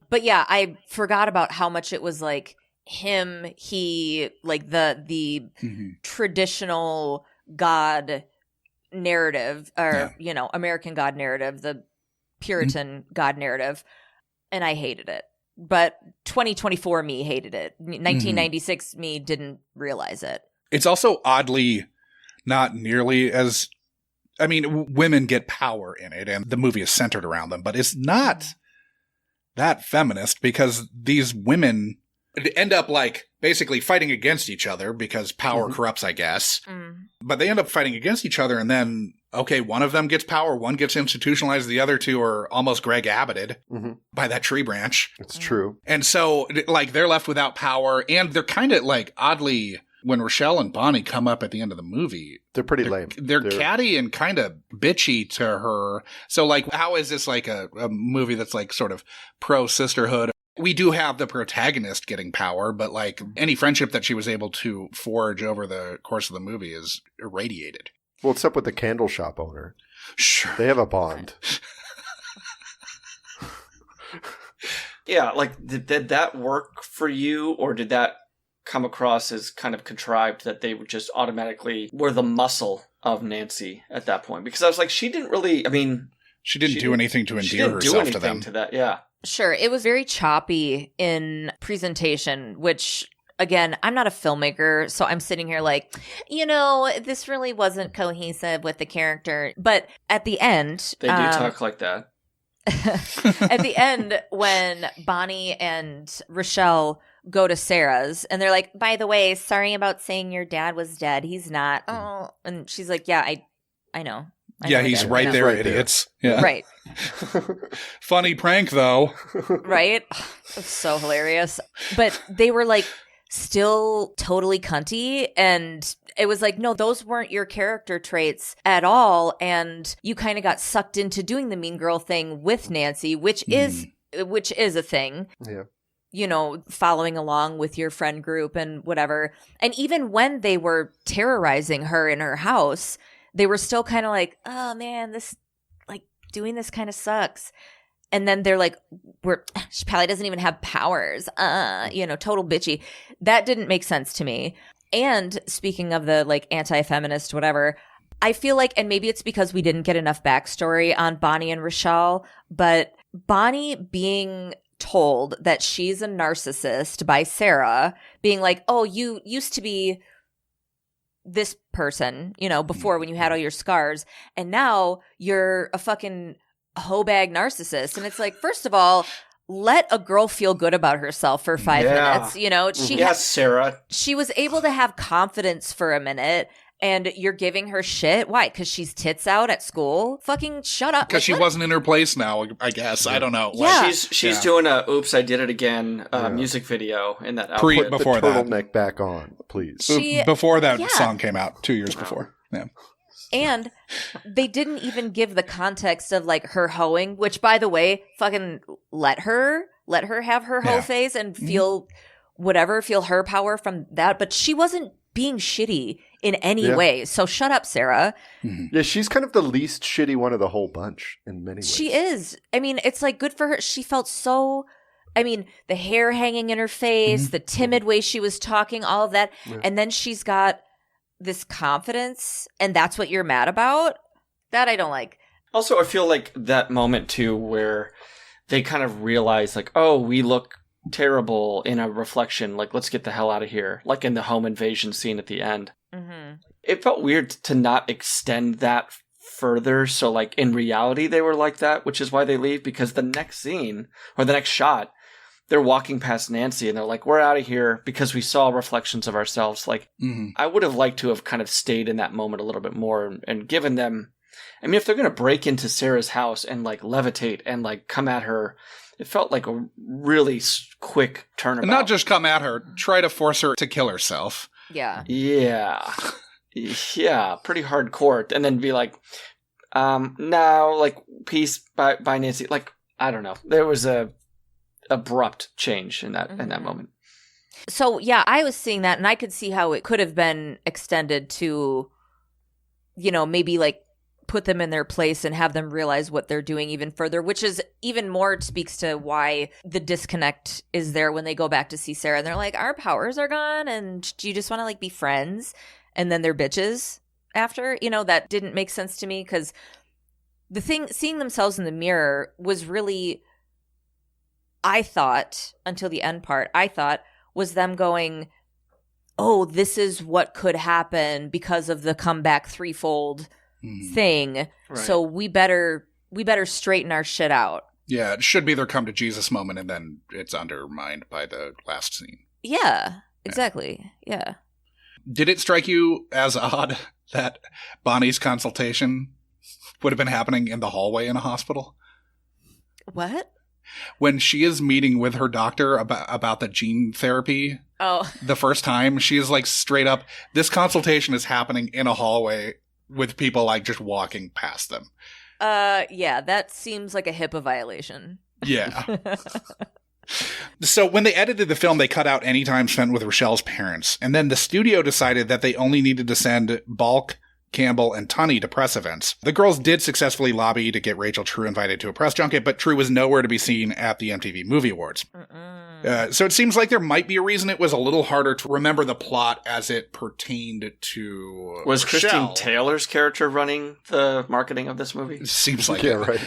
But yeah, I forgot about how much it was like he, like the traditional God narrative, or, American God narrative, the Puritan God narrative. And I hated it. But 2024 me hated it. 1996 me didn't realize it. It's also oddly not nearly as... I mean, women get power in it, and the movie is centered around them, but it's not that feminist because these women end up, like, basically fighting against each other because power corrupts, I guess. But they end up fighting against each other, and then... Okay, one of them gets power, one gets institutionalized, the other two are almost Greg Abboted by that tree branch. It's true. And so, like, they're left without power, and they're kind of, like, oddly, when Rochelle and Bonnie come up at the end of the movie... They're pretty lame. They're catty and kind of bitchy to her. So, like, how is this, like, a movie that's, like, sort of pro-sisterhood? We do have the protagonist getting power, but, like, any friendship that she was able to forge over the course of the movie is irradiated. Well, except with the candle shop owner. Sure. They have a bond. Yeah, like, did that work for you, or did that come across as kind of contrived that they were just automatically were the muscle of Nancy at that point? Because I was like, she didn't really, I mean... She didn't do anything to endear herself to them. To that, yeah. Sure, it was very choppy in presentation, which... Again, I'm not a filmmaker, so I'm sitting here like, this really wasn't cohesive with the character. But at the end... They do talk like that. At the end, when Bonnie and Rochelle go to Sarah's, and they're like, by the way, sorry about saying your dad was dead. He's not. Oh. And she's like, yeah, I know. Yeah, he's right there, idiots. Yeah. Right. Funny prank, though. Right? It's so hilarious. But they were like... still totally cunty, and it was like, no, those weren't your character traits at all, and you kind of got sucked into doing the mean girl thing with Nancy, which is a thing. Yeah. Following along with your friend group and whatever. And even when they were terrorizing her in her house, they were still kind of like, oh man, this, like, doing this kind of sucks. And then they're like, she probably doesn't even have powers. Total bitchy. That didn't make sense to me. And speaking of the, like, anti-feminist, whatever, I feel like, and maybe it's because we didn't get enough backstory on Bonnie and Rochelle, but Bonnie being told that she's a narcissist by Sarah, being like, oh, you used to be this person, before when you had all your scars, and now you're a fucking hoe bag narcissist. And it's like, first of all, let a girl feel good about herself for 5 minutes. You know, Yes, Sarah. she was able to have confidence for a minute. And you're giving her shit? Why? Because she's tits out at school? Fucking shut up. Because she wasn't in her place now, I guess. I don't know. Yeah. She's doing a "Oops, I Did It Again" music video in that Pre- outfit. before the that. turtleneck back on, please. Before that song came out, 2 years before. Yeah. And they didn't even give the context of like her hoeing, which, by the way, fucking let her have her hoe phase and feel her power from that. But she wasn't being shitty in any way. So shut up, Sarah. Yeah, she's kind of the least shitty one of the whole bunch in many ways. She is. I mean, it's like good for her. She felt so, I mean, the hair hanging in her face, the timid way she was talking, all of that. Yeah. And then she's got this confidence, and that's what you're mad about? That I don't like. Also, I feel like that moment too where they kind of realize like, oh, we look terrible in a reflection, like let's get the hell out of here, like in the home invasion scene at the end. It felt weird to not extend that further, so like in reality they were like that, which is why they leave, because the next scene or the next shot they're walking past Nancy and they're like, we're out of here because we saw reflections of ourselves. Like I would have liked to have kind of stayed in that moment a little bit more and given them, I mean, if they're going to break into Sarah's house and like levitate and like come at her, it felt like a really quick turnabout. And not just come at her, try to force her to kill herself. Yeah. Yeah. Yeah. Pretty hardcore. And then be like, no, like, peace, bye, Nancy. Like, I don't know. There was a abrupt change in that in that moment. So, yeah, I was seeing that, and I could see how it could have been extended to, you know, maybe like put them in their place and have them realize what they're doing even further, which is even more speaks to why the disconnect is there when they go back to see Sarah and they're like, our powers are gone and do you just want to like be friends? And then they're bitches after, you know, that didn't make sense to me, because the thing, seeing themselves in the mirror was really, I thought, until the end part, I thought was them going, oh, this is what could happen because of the comeback threefold thing. Right. So we better straighten our shit out. Yeah, it should be their come to Jesus moment, and then it's undermined by the last scene. Yeah, exactly. Yeah. Did it strike you as odd that Bonnie's consultation would have been happening in the hallway in a hospital? What? When she is meeting with her doctor about the gene therapy, the first time, she is like straight up, this consultation is happening in a hallway with people like just walking past them. Yeah, that seems like a HIPAA violation. Yeah. So when they edited the film, they cut out any time spent with Rochelle's parents. And then the studio decided that they only needed to send Balk, Campbell, and Tunney to press events. The girls did successfully lobby to get Rachel True invited to a press junket, but True was nowhere to be seen at the MTV Movie Awards. So it seems like there might be a reason it was a little harder to remember the plot as it pertained to Was Rochelle. Christine Taylor's character running the marketing of this movie? It seems like yeah, it.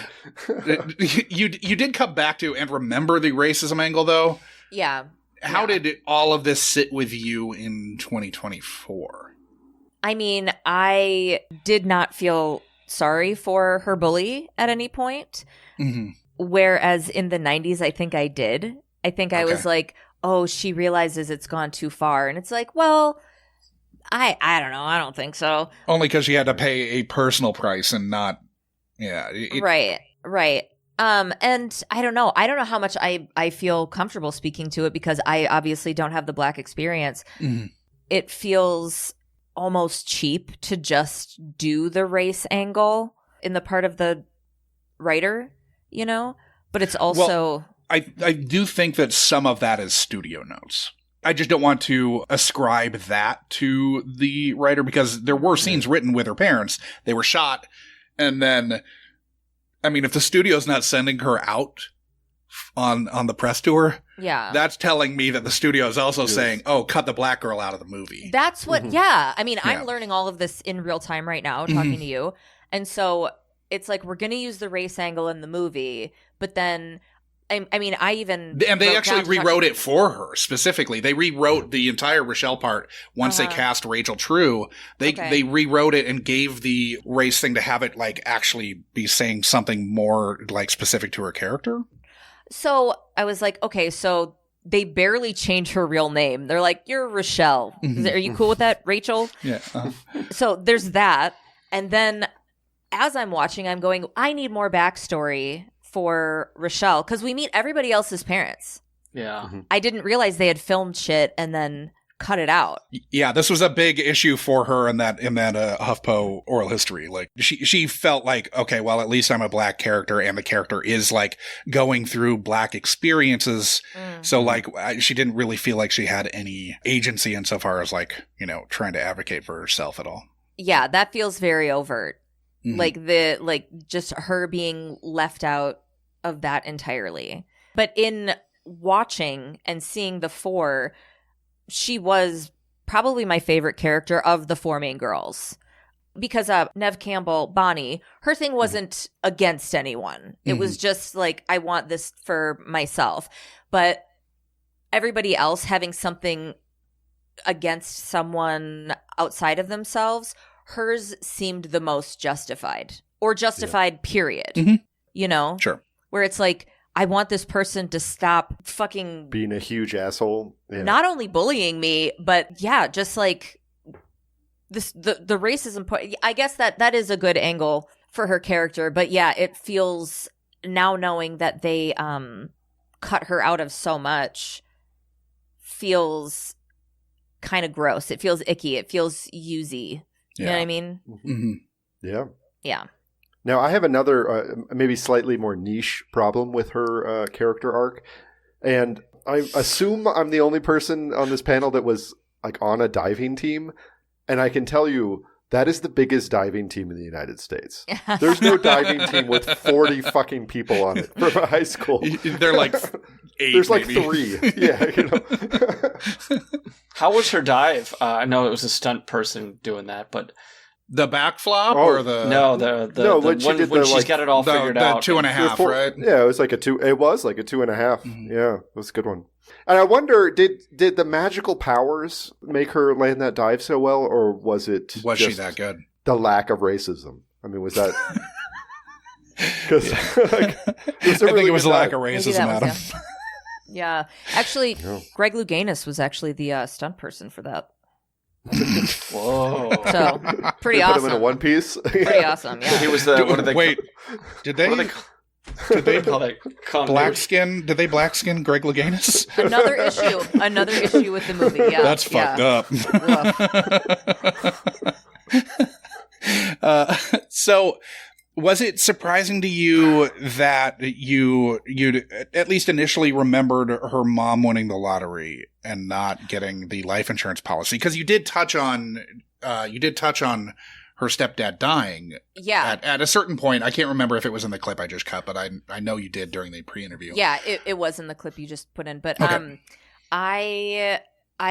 right. You did come back to and remember the racism angle, though. Yeah. How did all of this sit with you in 2024? I mean, I did not feel sorry for her bully at any point. Whereas in the 90s, I think I did. I think I was like, oh, she realizes it's gone too far. And it's like, well, I don't know. I don't think so. Only because she had to pay a personal price and not, Right. And I don't know. I don't know how much I feel comfortable speaking to it, because I obviously don't have the Black experience. It feels almost cheap to just do the race angle in the part of the writer, you know? But it's also... Well, I do think that some of that is studio notes. I just don't want to ascribe that to the writer, because there were scenes written with her parents. They were shot, and then, I mean, if the studio's not sending her out on the press tour, that's telling me that the studio is also saying, oh, cut the Black girl out of the movie. That's what, I mean, I'm learning all of this in real time right now, talking to you. And so it's like, we're going to use the race angle in the movie, but then I mean, I even And they wrote actually down to talk- rewrote it for her specifically. They rewrote the entire Rochelle part once they cast Rachel True. They rewrote it and gave the race thing to have it like actually be saying something more like specific to her character. So I was like, okay, so they barely change her real name. They're like, you're Rochelle. Are you cool with that, Rachel? Yeah. So there's that. And then as I'm watching, I'm going, I need more backstory for Rochelle because we meet everybody else's parents. Yeah. I didn't realize they had filmed shit and then cut it out. Yeah, this was a big issue for her in that HuffPo oral history. Like she felt like, okay, well, at least I'm a black character, and the character is like going through black experiences. So like she didn't really feel like she had any agency insofar as like, you know, trying to advocate for herself at all. Yeah, that feels very overt. Like just her being left out of that entirely. But in watching and seeing the four, she was probably my favorite character of the four main girls. Because Neve Campbell, Bonnie, her thing wasn't against anyone. It was just like, I want this for myself. But everybody else having something against someone outside of themselves, hers seemed the most justified. Or justified, period. You know? Sure. Where it's like, I want this person to stop fucking being a huge asshole. Yeah. not only bullying me, but yeah, just like this the racism point. I guess that is a good angle for her character, but yeah, it feels now knowing that they cut her out of so much feels kind of gross. It feels icky. It feels usy. You know what I mean? Yeah. Yeah. Now, I have another, maybe slightly more niche problem with her character arc. And I assume I'm the only person on this panel that was like on a diving team. And I can tell you, that is the biggest diving team in the United States. There's no diving team with 40 fucking people on it from a high school. They're like 8. There's like maybe. 3. Yeah, you know. How was her dive? I know it was a stunt person doing that, but The backflop or the no, when she did when she's got it all figured out. 2.5, right? Yeah, it was like a 2. It was like a 2.5. Yeah, it was a good one. And I wonder, did the magical powers make her land that dive so well, or was it she just that good? the lack of racism? I mean, was that? Because I think it was a lack of racism, Adam. Yeah. Actually, Greg Louganis was actually the stunt person for that. Whoa! So pretty they awesome. put him in a one piece. Pretty awesome. Yeah. He was the Did they? Did they call that? Black skin? Did they black skin Greg Louganis? Another issue with the movie. Yeah, that's fucked up. So, was it surprising to you that you at least initially remembered her mom winning the lottery and not getting the life insurance policy? Because you did touch on her stepdad dying. Yeah. At a certain point, I can't remember if it was in the clip I just cut, but I know you did during the pre-interview. Yeah, it was in the clip you just put in. But okay. I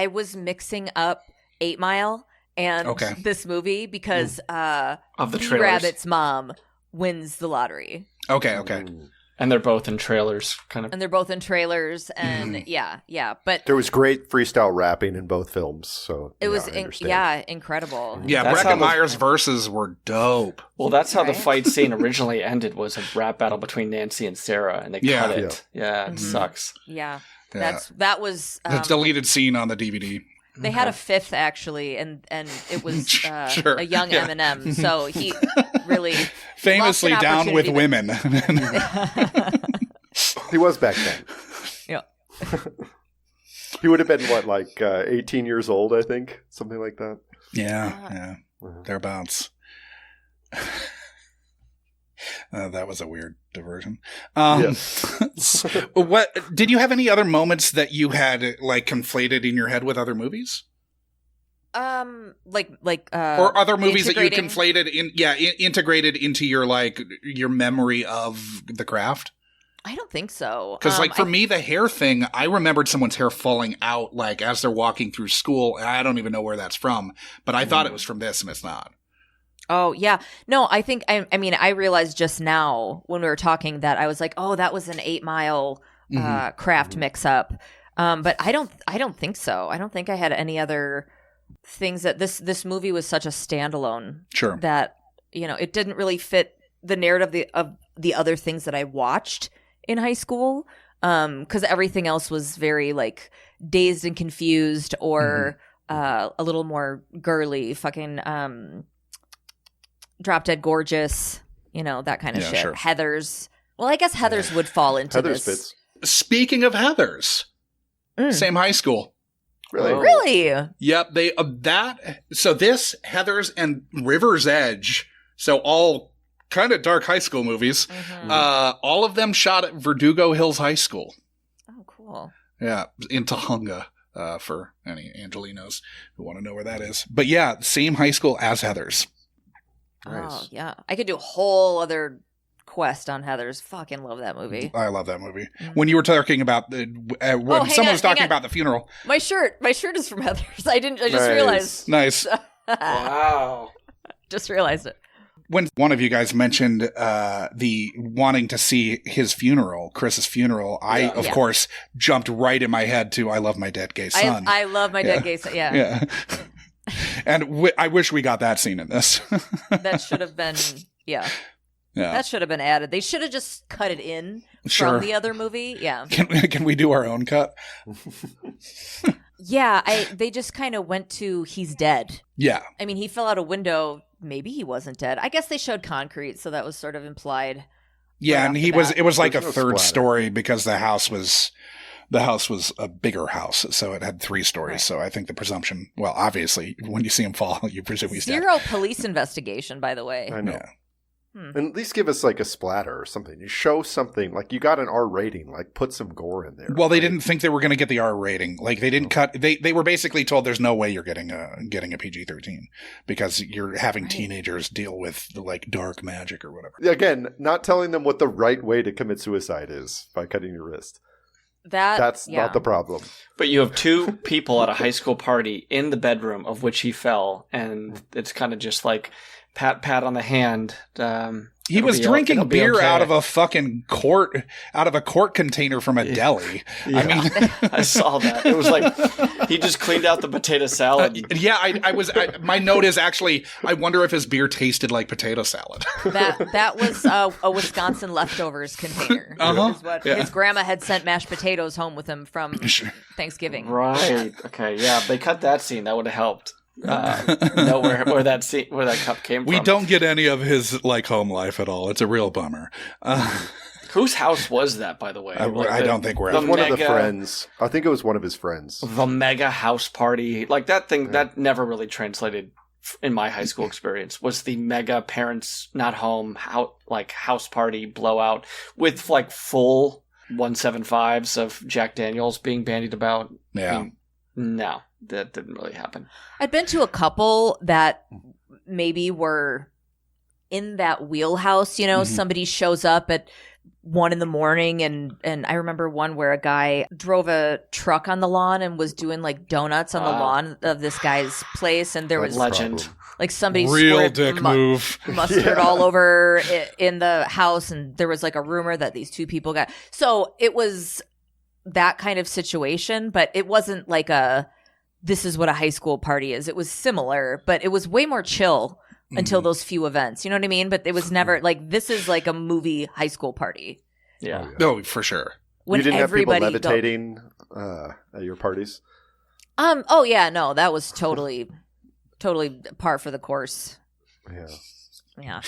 was mixing up 8 Mile and this movie because of the B trailers. Rabbit's mom wins the lottery. Okay. And they're both in trailers, kind of. And they're both in trailers, and yeah. But There was great freestyle rapping in both films, so it was I understand. incredible. Yeah, That's Breckin how Meyer's verses were dope. Well, that's how the Right. fight scene originally ended, was a rap battle between Nancy and Sarah, and they cut it. Yeah, it sucks. Yeah. Yeah. That was The deleted scene on the DVD. they had a 5th actually, and it was Sure. a young Eminem, so he really Famously lost an down with opportunity women. He was back then. Yeah. He would have been, 18 years old, I think? Something like that. Yeah. Thereabouts. That was a weird diversion. What did you have any other moments that you had conflated in your head with other movies? Or other movies that you conflated integrated into your memory of The Craft? I don't think so. Because for me, the hair thing, I remembered someone's hair falling out as they're walking through school. I don't even know where that's from, but I thought it was from this, and it's not. Oh, yeah. No, I think, I mean, I realized just now when we were talking that I was like, oh, that was an 8 Mile craft mix up. But I don't think so. I don't think I had any other things that this movie was such a standalone Sure. that, you know, it didn't really fit the narrative of the other things that I watched in high school. Because everything else was very like dazed and confused or a little more girly, fucking Drop Dead Gorgeous, you know, that kind of shit. Sure. Heathers. Well, I guess Heathers would fall into Heathers this. fits. Speaking of Heathers, same high school. Really? Oh. Really? Yep, they so this Heathers and River's Edge, so all kind of dark high school movies. All of them shot at Verdugo Hills High School. Oh, cool. Yeah, in Tahunga, for any Angelinos who want to know where that is. But yeah, same high school as Heathers. Nice. Oh, yeah. I could do a whole other quest on Heathers. Fucking love that movie. I love that movie. When you were talking about when someone was talking about the funeral. My shirt is from Heathers. I just Nice. realized. Nice. Wow. Just realized it. When one of you guys mentioned the wanting to see his funeral, Chris's funeral, I, of course, jumped right in my head to I Love My Dead Gay Son. I love my dead gay son. Yeah. Yeah. And I wish we got that scene in this. That should have been, yeah. That should have been added. They should have just cut it in Sure. from the other movie. Yeah. Can we do our own cut? Yeah, they just kind of went to he's dead. Yeah. I mean, he fell out a window. Maybe he wasn't dead. I guess they showed concrete, so that was sort of implied. Yeah, Right and off he the was bat. it was like There's a no third splatter. story because the house was a bigger house, so it had 3 stories. Right. So I think the presumption, well, obviously, when you see him fall, you presume he's dead. Zero police investigation, by the way. I know. Yeah. And at least give us like a splatter or something. You show something like you got an R rating, like put some gore in there. Well, they right? didn't think they were going to get the R rating. Like they didn't cut. They were basically told there's no way you're getting a PG-13 because you're having teenagers deal with like dark magic or whatever. Again, not telling them what the right way to commit suicide is by cutting your wrist. That's not the problem. But you have 2 people at a high school party in the bedroom of which he fell, and it's kind of just like pat on the hand. He was it'll drinking be beer okay. out of a quart container from a deli. Yeah. I mean, I saw that. It was like he just cleaned out the potato salad. yeah. My note is actually, I wonder if his beer tasted like potato salad. That was a Wisconsin leftovers container. Is what his grandma had sent mashed potatoes home with him from Thanksgiving. Right. Okay. Yeah. If they cut that scene, that would have helped. Know where that cup came from. We don't get any of his like home life at all. It's a real bummer. Whose house was that, by the way? I don't think we're the ever. One of the mega- friends. I think it was one of his friends. The mega house party, like that thing that never really translated in my high school experience. Was the mega parents not home house party blowout with like full 175s of Jack Daniels being bandied about? Yeah. I mean, no, that didn't really happen. I'd been to a couple that maybe were in that wheelhouse, you know, somebody shows up at 1 a.m. and I remember one where a guy drove a truck on the lawn and was doing like donuts on the lawn of this guy's place, and there was Legend. like somebody Real squirted dick move. mustard all over in the house, and there was like a rumor that these 2 people got. So it was that kind of situation, but it wasn't like this is what a high school party is. It was similar, but it was way more chill until those few events. You know what I mean? But it was never like, this is like a movie high school party. Yeah. Oh, for sure. When You didn't have people everybody levitating at your parties? Oh yeah, no, that was totally par for the course. Yeah.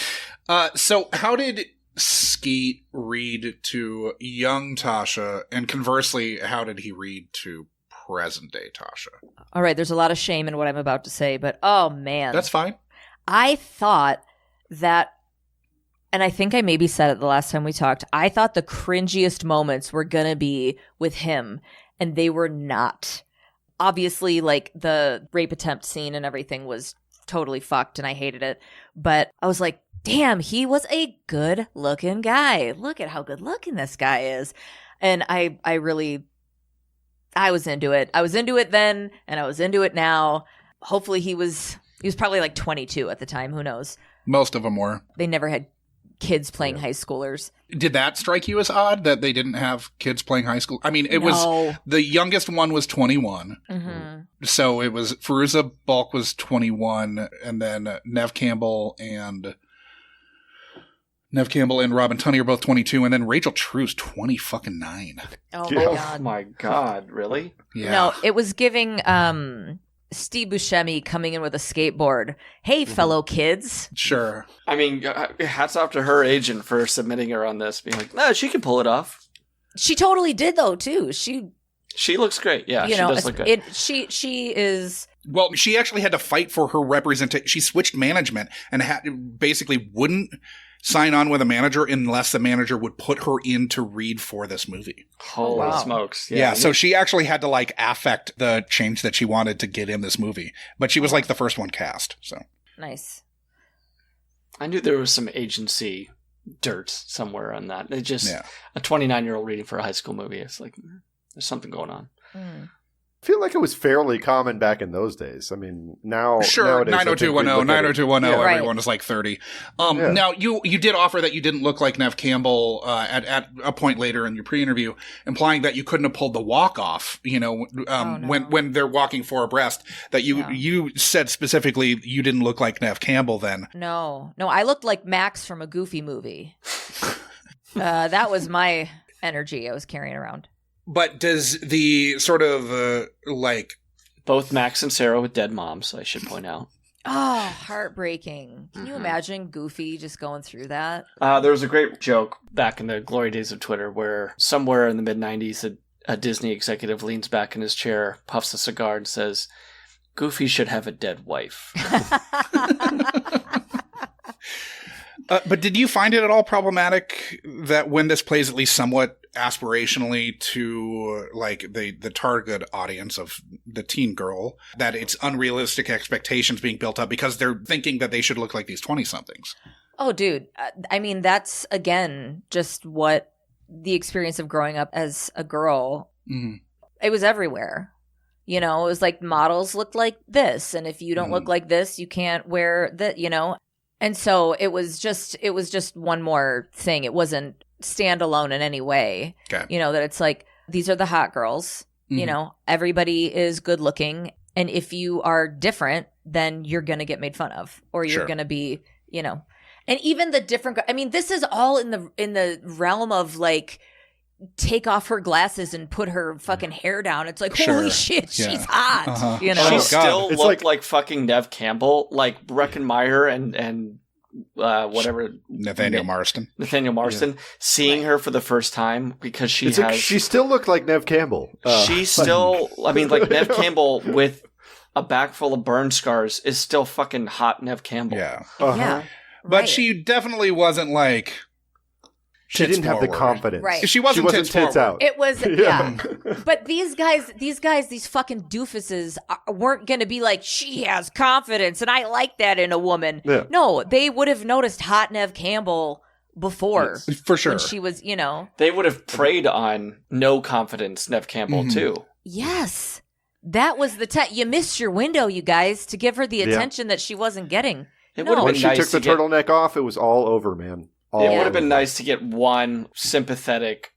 Yeah. So how did Skeet read to young Tasha, and conversely, how did he read to present day Tasha? All right, there's a lot of shame in what I'm about to say, but oh man. That's fine. I thought that, and I think I maybe said it the last time we talked, I thought the cringiest moments were going to be with him, and they were not. Obviously, like, the rape attempt scene and everything was totally fucked, and I hated it. But I was like, damn, he was a good-looking guy. Look at how good-looking this guy is. And I was into it. I was into it then, and I was into it now. Hopefully he was He was probably like 22 at the time. Who knows? Most of them were. They never had kids playing high schoolers. Did that strike you as odd that they didn't have kids playing high school? I mean, it was the youngest one was 21. Mm-hmm. So it was Fairuza Balk was 21, and then Nev Campbell and Robin Tunney are both 22, and then Rachel True's 20-fucking-9. Oh Yeah. my Oh god. my god, really? Yeah. No, it was giving Steve Buscemi coming in with a skateboard. Hey, fellow kids. Sure. I mean, hats off to her agent for submitting her on this, being like, no, she can pull it off. She totally did though too. She looks great. Yeah, you she know, does look good. she is. Well, she actually had to fight for her representation. She switched management and basically wouldn't sign on with a manager unless the manager would put her in to read for this movie. Holy wow. smokes. Yeah, so she actually had to affect the change that she wanted to get in this movie. But she was like the first one cast, so. Nice. I knew there was some agency dirt somewhere on that. It just, a 29-year-old reading for a high school movie, it's like, there's something going on. Mm. I feel like it was fairly common back in those days. I mean, now Sure, nowadays, I think we 90210, look at it- 90210, Yeah. Right. everyone is like 30. Yeah. Now, you did offer that you didn't look like Nev Campbell at a point later in your pre-interview, implying that you couldn't have pulled the walk off, No. when they're walking four abreast, that you said specifically you didn't look like Nev Campbell then. No, I looked like Max from a Goofy movie. That was my energy I was carrying around. But does the sort of Both Max and Sarah with dead moms, I should point out. Oh, heartbreaking. Can you imagine Goofy just going through that? There was a great joke back in the glory days of Twitter where somewhere in the mid-90s, a Disney executive leans back in his chair, puffs a cigar, and says, Goofy should have a dead wife. But did you find it at all problematic that when this plays at least somewhat aspirationally to the target audience of the teen girl, that it's unrealistic expectations being built up because they're thinking that they should look like these 20-somethings? Oh, dude. I mean, that's, again, just what the experience of growing up as a girl, it was everywhere. You know, it was like models look like this. And if you don't look like this, you can't wear that, you know. And so it was just one more thing. It wasn't standalone in any way. Okay. You know, that it's like, these are the hot girls. You know, everybody is good looking. And if you are different, then you're going to get made fun of, or you're going to be, you know, and even the different, I mean, this is all in the realm of like, take off her glasses and put her fucking hair down. It's like, holy shit, she's hot. You know, She still It's looked like fucking Nev Campbell, like Breckenmeyer and whatever. Nathaniel Marston. Seeing her for the first time because she still looked like Nev Campbell. She's still, I mean, like Nev Campbell with a back full of burn scars is still fucking hot Nev Campbell. Yeah. yeah. But Right. she definitely wasn't like... She didn't have the forward. confidence. Right. She wasn't tits forward. out. It was, yeah. But these fucking doofuses weren't going to be like, she has confidence, and I like that in a woman. Yeah. No, they would have noticed hot Nev Campbell before. For sure. When she was, you know. They would have preyed on no confidence Nev Campbell too. Yes. That was the you missed your window, you guys, to give her the attention that she wasn't getting. It would have When been she nice took the to get, turtleneck off, it was all over, man. it would have been nice to get one sympathetic,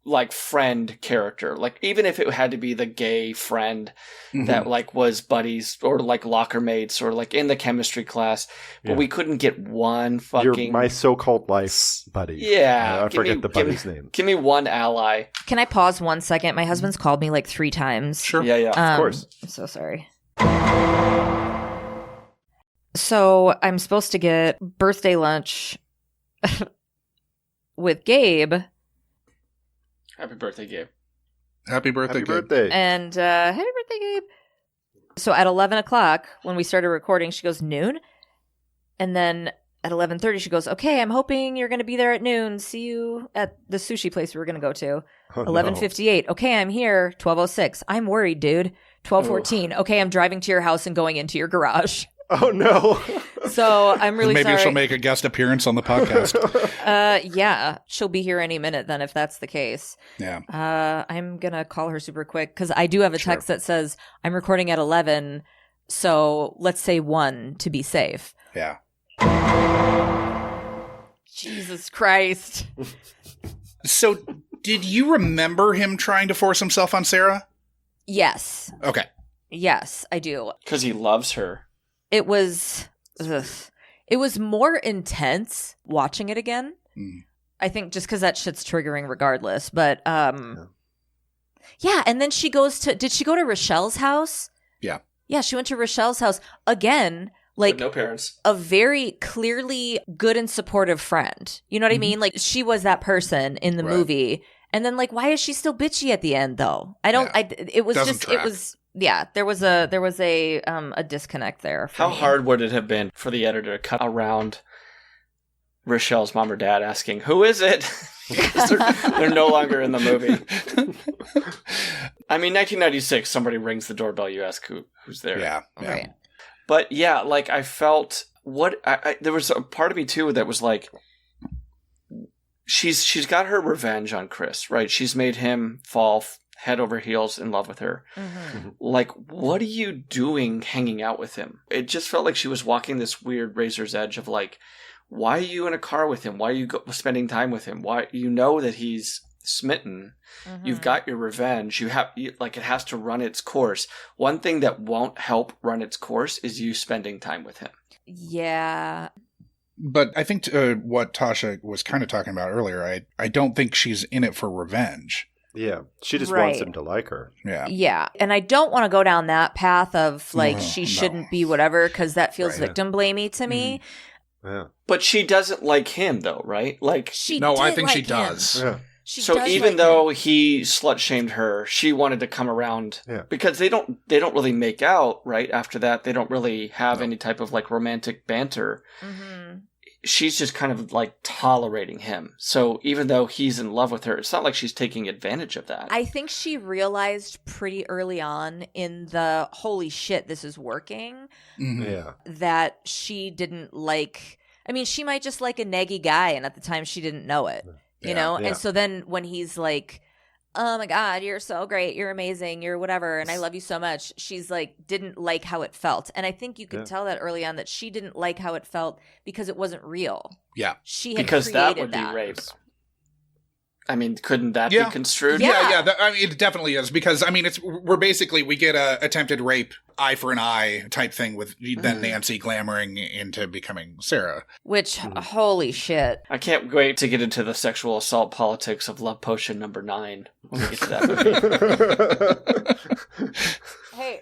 like, friend character. Like, even if it had to be the gay friend that, like, was buddies or, like, locker mates or, like, in the chemistry class. But we couldn't get one fucking... You're my so-called life buddy. Yeah. I forget the buddy's name. Give me one ally. Can I pause 1 second? My husband's called me like 3 times. Sure. Yeah. Of course. I'm so sorry. So I'm supposed to get birthday lunch with Gabe. Happy birthday, Gabe. Happy birthday, Happy Gabe. birthday. And happy birthday, Gabe. So at 11 o'clock, when we started recording, she goes, noon? And then at 11:30, she goes, okay, I'm hoping you're going to be there at noon. See you at the sushi place we were going to go to. Oh, 11:58. Okay, I'm here. 12:06. I'm worried, dude. 12:14. Okay, I'm driving to your house and going into your garage. Oh, no. So I'm really Maybe sorry. she'll make a guest appearance on the podcast. Yeah, she'll be here any minute then if that's the case. Yeah. I'm going to call her super quick because I do have a text that says, I'm recording at 11. So let's say 1 to be safe. Yeah. Jesus Christ. So did you remember him trying to force himself on Sarah? Yes. Okay. Yes, I do. Because he loves her. It was more intense watching it again. I think just because that shit's triggering regardless. But yeah, and then did she go to Rochelle's house? Yeah. Yeah, she went to Rochelle's house again. Like, With no parents. a very clearly good and supportive friend. You know what I mean? Like, she was that person in the movie. And then, like, why is she still bitchy at the end, though? It was Doesn't track. there was a disconnect there. For How me. hard would it have been for the editor to cut around Rochelle's mom or dad asking, "Who is it?" Because they're no longer in the movie. I mean, 1996, somebody rings the doorbell, you ask who's there. Yeah. Right. But yeah, like I felt there was a part of me too that was like, she's got her revenge on Chris, right? She's made him fall head over heels in love with her. Mm-hmm. Like, what are you doing hanging out with him? It just felt like she was walking this weird razor's edge of like, why are you in a car with him? Why are you spending time with him? Why, you know that he's smitten. Mm-hmm. You've got your revenge. It has to run its course. One thing that won't help run its course is you spending time with him. Yeah. But I think what Tasha was kind of talking about earlier, I don't think she's in it for revenge. Yeah. She just Right. wants him to like her. Yeah. Yeah. And I don't want to go down that path of like, No, she shouldn't be whatever, because that feels Right. victim blamey to me. Yeah. But she doesn't like him, though, right? Like, She No, I did think like she him. does. Yeah. She so does even like though him. he slut shamed her, she wanted to come around Yeah. because they don't really make out, right? After that, they don't really have any type of like romantic banter. Mhm. She's just kind of like tolerating him. So even though he's in love with her, it's not like she's taking advantage of that. I think she realized pretty early on in the holy shit, this is working, Mhm. Yeah. that she didn't like. I mean, she might just like a neggy guy, and at the time she didn't know it, you Yeah. know? Yeah. And so then when he's like, oh my God, you're so great, you're amazing, you're whatever, and I love you so much, she's like, didn't like how it felt. And I think you could Yeah. tell that early on, that she didn't like how it felt because it wasn't real. Yeah. She had because that created would be rape. I mean, couldn't that Yeah. be construed? Yeah. I mean, it definitely is, because I mean, we get a attempted rape, eye for an eye type thing with then Nancy glamoring into becoming Sarah. Which, holy shit. I can't wait to get into the sexual assault politics of Love Potion number 9 when we get to that movie. Hey,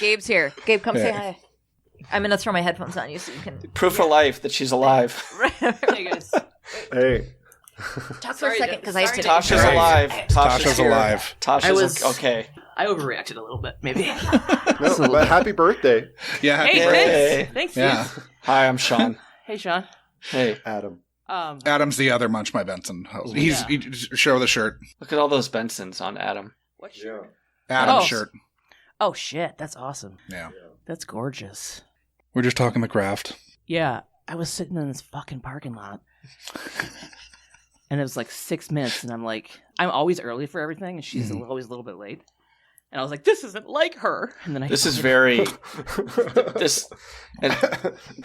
Gabe's here. Gabe, come say Yeah. hi. I'm gonna throw my headphones on you so you can. Proof of life that she's alive. Hey guys. Hey. Talk for Sorry a second to- because I have sorry to. to- Tasha's Right. alive. Tasha's here. alive. Tasha's I was- okay. I overreacted a little bit, maybe. No, but happy birthday, Yeah. happy Hey, birthday. thanks. Thanks, Yeah. dude. Hi, I'm Sean. Hey, Sean. Hey, Adam. Adam's the other Munch My Benson host. He show the shirt. look at all those Bensons on Adam. What? Adam's Oh. shirt. Oh, shit. That's awesome. Yeah. That's gorgeous. We're just talking the craft. Yeah. I was sitting in this fucking parking lot. And it was like 6 minutes, and I'm like, I'm always early for everything, and she's always a little bit late. And I was like, this isn't like her. And then This is very this, and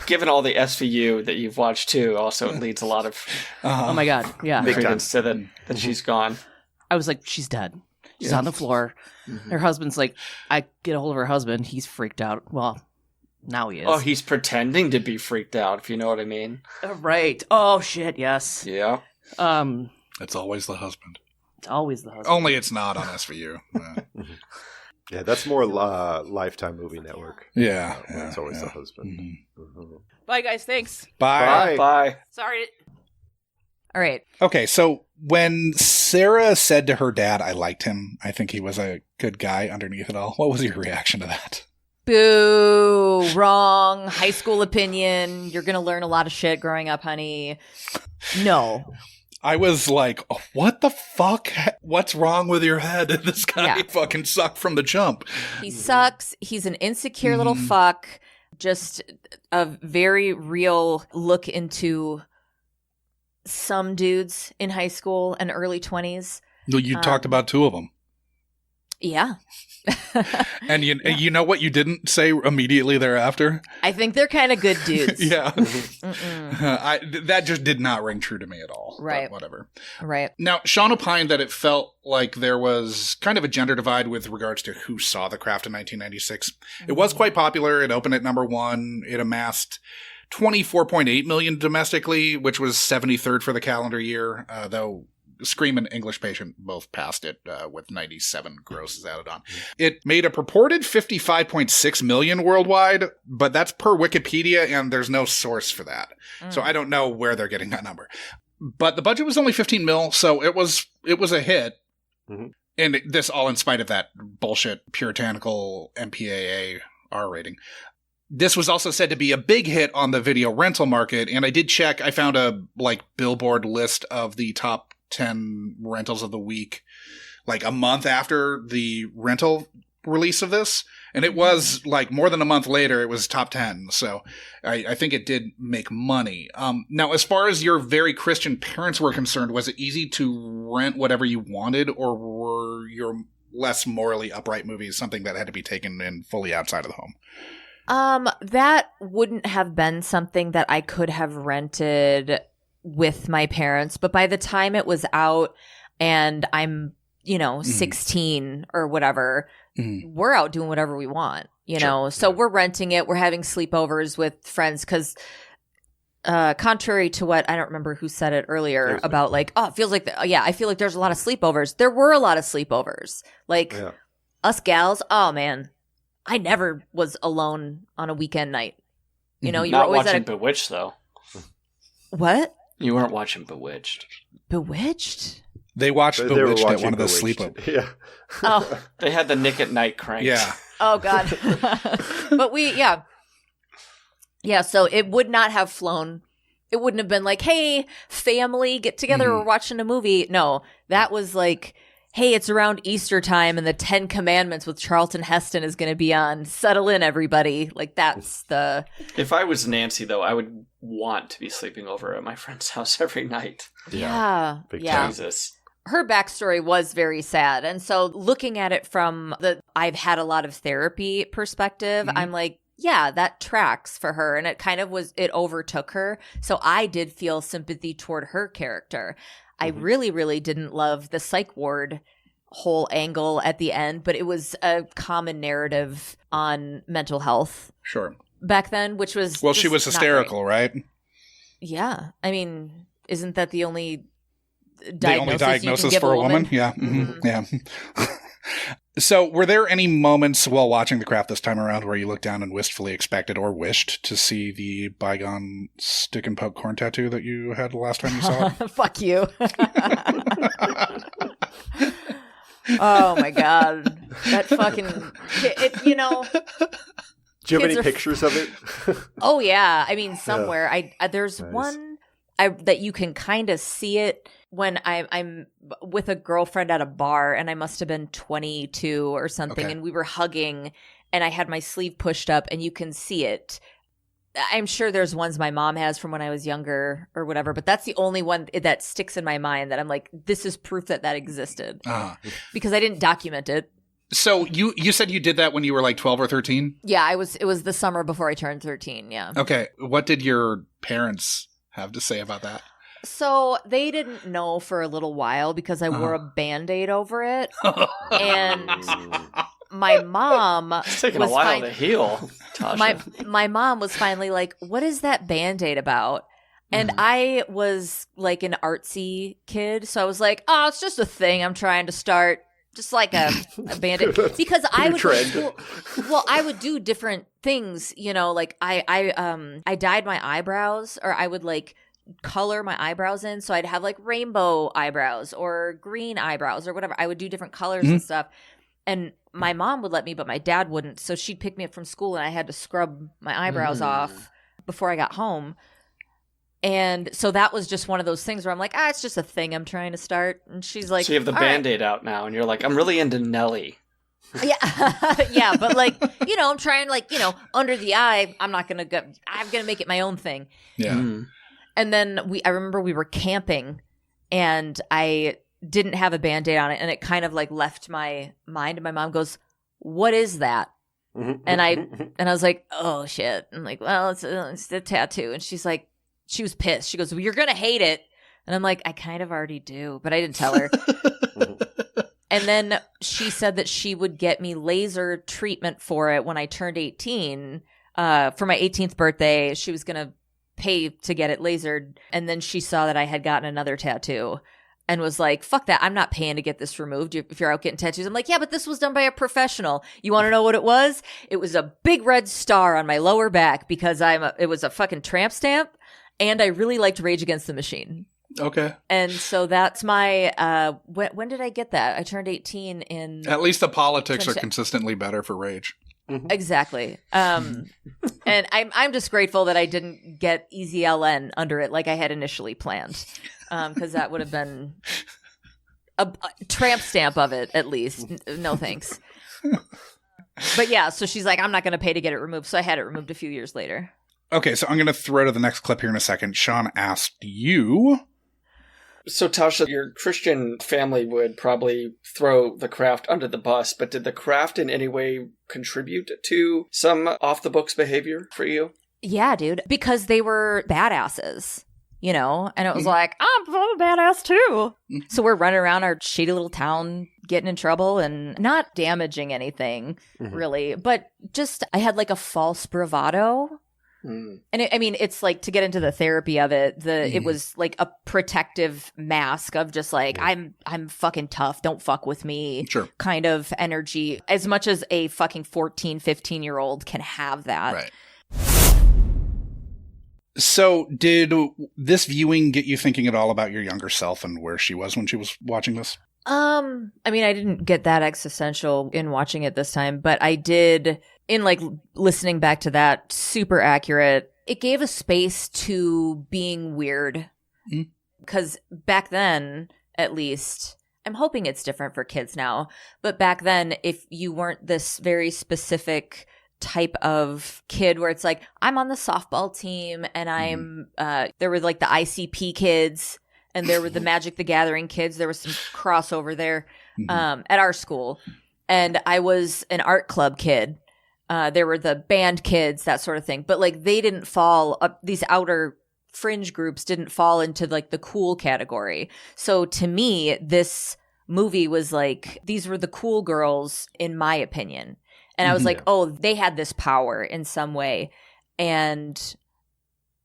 given all the SVU that you've watched too, also leads a lot of Oh my god, yeah. credence to that she's gone. I was like, she's dead. She's on the floor. Her husband's like, I get a hold of her husband. He's freaked out. Well, now he is. Oh, he's pretending to be freaked out, if you know what I mean. Right. Oh shit. Yes. Yeah. It's always the husband. It's always the husband. Only it's not on SVU. Yeah, that's more Lifetime Movie Network. Yeah. It's always the husband. Bye, guys. Thanks. Bye. Bye. Sorry. All right. Okay, so when Sarah said to her dad, I liked him, I think he was a good guy underneath it all, what was your reaction to that? Boo. Wrong. High school opinion. You're gonna learn a lot of shit growing up, honey. No. I was like, oh, what the fuck? What's wrong with your head? This guy Yeah. fucking sucked from the jump. He sucks. He's an insecure little fuck. Just a very real look into some dudes in high school and early 20s. You talked about two of them. Yeah. And you know what you didn't say immediately thereafter? I think they're kind of good dudes. Yeah. That just did not ring true to me at all. Right. But whatever. Right. Now, Sean opined that it felt like there was kind of a gender divide with regards to who saw The Craft in 1996. It was quite popular. It opened at number 1. It amassed 24.8 million domestically, which was 73rd for the calendar year, though Scream and English Patient both passed it with 97 grosses added on. It made a purported 55.6 million worldwide, but that's per Wikipedia, and there's no source for that. So I don't know where they're getting that number. But the budget was only 15 mil, so it was a hit. Mm-hmm. And this all in spite of that bullshit puritanical MPAA R rating. This was also said to be a big hit on the video rental market, and I did check. I found a Billboard list of the top 10 rentals of the week, like a month after the rental release of this, and it was more than a month later. It was top 10, so I think it did make money. Now, as far as your very Christian parents were concerned, was it easy to rent whatever you wanted, or were your less morally upright movies something that had to be taken in fully outside of the home? That wouldn't have been something that I could have rented with my parents, but by the time it was out and I'm, 16 or whatever, we're out doing whatever we want, know? So we're renting it. We're having sleepovers with friends because contrary to what, I don't remember who said it earlier about it feels like, I feel like there's a lot of sleepovers. There were a lot of sleepovers. Us gals, oh man. I never was alone on a weekend night. You were Not always watching Bewitched, though. What? You weren't watching Bewitched. Bewitched? They watched Bewitched at one of the sleepovers. Yeah. Oh. They had the Nick at Night cranked. Yeah. Oh, God. But Yeah, so it would not have flown. It wouldn't have been like, hey, family, get together, we're watching a movie. No, that was like, hey, it's around Easter time and the 10 Commandments with Charlton Heston is going to be on. Settle in, everybody. That's the... If I was Nancy, though, I would want to be sleeping over at my friend's house every night. Yeah. Jesus. Her backstory was very sad. And so looking at it from I've had a lot of therapy perspective, I'm like, yeah, that tracks for her. And it kind of it overtook her. So I did feel sympathy toward her character. I really, really didn't love the psych ward whole angle at the end, but it was a common narrative on mental health. Sure. Back then, which was she was hysterical, right? Yeah. I mean, isn't that the only diagnosis for a woman? Yeah. Mm-hmm. Yeah. So were there any moments while watching The Craft this time around where you looked down and wistfully expected or wished to see the bygone stick and poke corn tattoo that you had the last time you saw it? Fuck you. Oh my God. That fucking, Do you have any pictures of it? Oh yeah. I mean, somewhere. There's one that you can kind of see it when I'm with a girlfriend at a bar, and I must have been 22 or something, and we were hugging, and I had my sleeve pushed up, and you can see it. I'm sure there's ones my mom has from when I was younger or whatever, but that's the only one that sticks in my mind that I'm like, this is proof that existed. Because I didn't document it. So you said you did that when you were like 12 or 13? Yeah, it was the summer before I turned 13, yeah. Okay. What did your parents have to say about that? So they didn't know for a little while because I wore a Band-Aid over it. And my mom it's taking a while to heal, Tasha. My mom was finally like, what is that Band-Aid about? And I was like an artsy kid. So I was like, oh, it's just a thing I'm trying to start. Just like a Band-Aid. Because I would go to school. Well, I would do different things, like I dyed my eyebrows, or I would like color my eyebrows in, so I'd have like rainbow eyebrows or green eyebrows or whatever. I would do different colors and stuff, and my mom would let me, but my dad wouldn't. So she'd pick me up from school, and I had to scrub my eyebrows off before I got home. And so that was just one of those things where I'm like, it's just a thing I'm trying to start. And she's like, so you have the Band-Aid out now, and you're like, I'm really into Nelly. Yeah. Yeah. But like, I'm trying under the eye, I'm going to make it my own thing. Yeah. And then I remember we were camping, and I didn't have a Band-Aid on it, and it kind of like left my mind. And my mom goes, "What is that?" And I was like, "Oh shit!" I'm like, "Well, it's a tattoo." And she was pissed. She goes, "Well, you're gonna hate it." And I'm like, "I kind of already do," but I didn't tell her. And then she said that she would get me laser treatment for it when I turned 18. For my 18th birthday, she was gonna pay to get it lasered. And then she saw that I had gotten another tattoo and was like, "Fuck that. I'm not paying to get this removed if you're out getting tattoos." I'm like, "Yeah, but this was done by a professional." You want to know what it was? It was a big red star on my lower back because it was a fucking tramp stamp, and I really liked Rage Against the Machine. Okay. And so that's my, when did I get that? I turned 18 in... At least the politics are consistently better for Rage. Exactly. And I'm just grateful that I didn't get Easy LN under it like I had initially planned. Because that would have been a tramp stamp of it, at least. No thanks. But yeah, so she's like, "I'm not going to pay to get it removed." So I had it removed a few years later. Okay, so I'm going to throw to the next clip here in a second. Sean asked you... So, Tasha, your Christian family would probably throw the craft under the bus, but did the craft in any way contribute to some off-the-books behavior for you? Yeah, dude. Because they were badasses, you know? And it was like, I'm a badass too. So we're running around our shitty little town, getting in trouble and not damaging anything, really. But just, I had like a false bravado. And it's like, to get into the therapy of it, it was like a protective mask of just like, I'm fucking tough, don't fuck with me, kind of energy, as much as a fucking 14, 15-year-old can have that. Right. So did this viewing get you thinking at all about your younger self and where she was when she was watching this? I mean, I didn't get that existential in watching it this time, but I did in like listening back to that. Super accurate. It gave a space to being weird. Because back then, at least, I'm hoping it's different for kids now, but back then, if you weren't this very specific type of kid where it's like, I'm on the softball team and I'm, there were like the ICP kids and there were the Magic the Gathering kids. There was some crossover there at our school. And I was an art club kid. There were the band kids, that sort of thing. But like they didn't fall up, these outer fringe groups didn't fall into like the cool category. So to me, this movie was like, these were the cool girls, in my opinion. And I was like, oh, they had this power in some way. And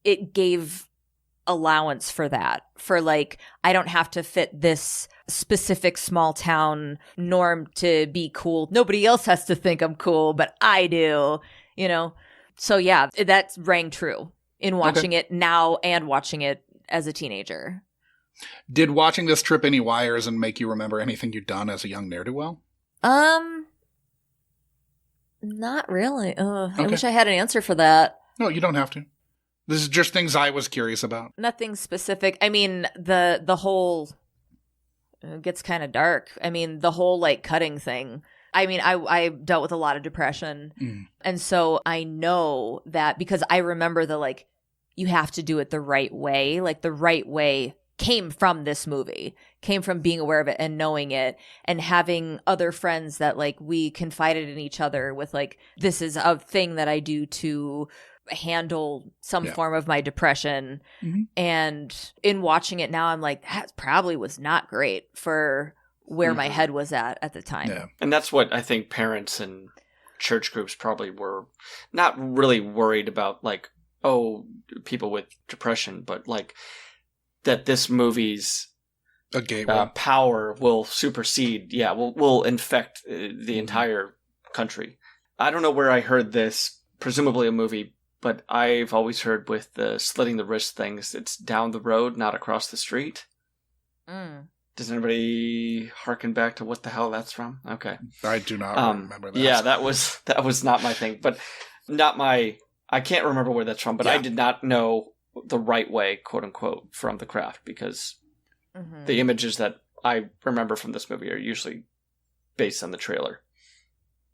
it gave allowance for that. For like, I don't have to fit this specific small town norm to be cool. Nobody else has to think I'm cool, but I do, you know? So yeah, that rang true in watching it now and watching it as a teenager. Did watching this trip any wires and make you remember anything you'd done as a young ne'er-do-well? Not really. I wish I had an answer for that. No, you don't have to. This is just things I was curious about. Nothing specific. I mean, the whole gets kind of dark. I mean, the whole like cutting thing. I mean, I dealt with a lot of depression. And so I know that because I remember the like, you have to do it the right way. Like the right way came from this movie, came from being aware of it and knowing it and having other friends that like we confided in each other with like, this is a thing that I do to handle some form of my depression. And in watching it now, I'm like, that probably was not great for where my head was at the time. Yeah. And that's what I think parents and church groups probably were not really worried about, like, oh, people with depression, but like that this movie's power will supersede, will infect the entire country. I don't know where I heard this, presumably a movie, but I've always heard with the slitting the wrist things, it's down the road, not across the street. Does anybody harken back to what the hell that's from? Okay. I do not remember that. Yeah, that was not my thing, but I can't remember where that's from, but I did not know the right way, quote unquote, from The Craft, because the images that I remember from this movie are usually based on the trailer.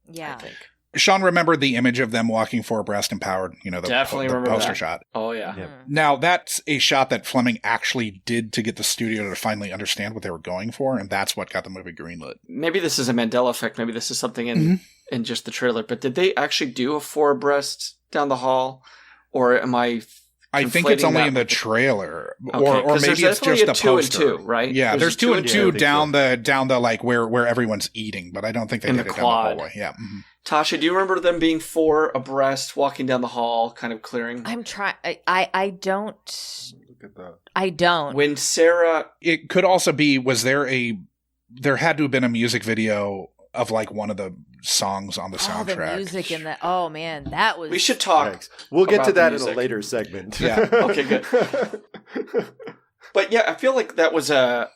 Yeah. I think. Sean remembered the image of them walking four abreast empowered, the, Definitely the remember poster that. shot. Oh, yeah. Yeah. Now, that's a shot that Fleming actually did to get the studio to finally understand what they were going for, and that's what got the movie greenlit. Maybe this is a Mandela effect. Maybe this is something in just the trailer. But did they actually do a four abreast down the hall? Or am I think it's conflating only that in the with trailer, Okay, or 'cause maybe there's it's just definitely a a 2 and poster. 2, right? Yeah, there's two and two I think down so. the like where everyone's eating, but I don't think they In did the it down quad. the hallway. Yeah. Mhm. Tasha, do you remember them being four abreast, walking down the hall, kind of clearing? I'm trying. I don't. Look at that. I don't. When Sarah... It could also be, there had to have been a music video of like one of the songs on the soundtrack. The music in that. Oh man, that was. We should talk. Thanks. We'll get about to the that in a music. later segment. Yeah. Okay, good. But yeah, I feel like that was a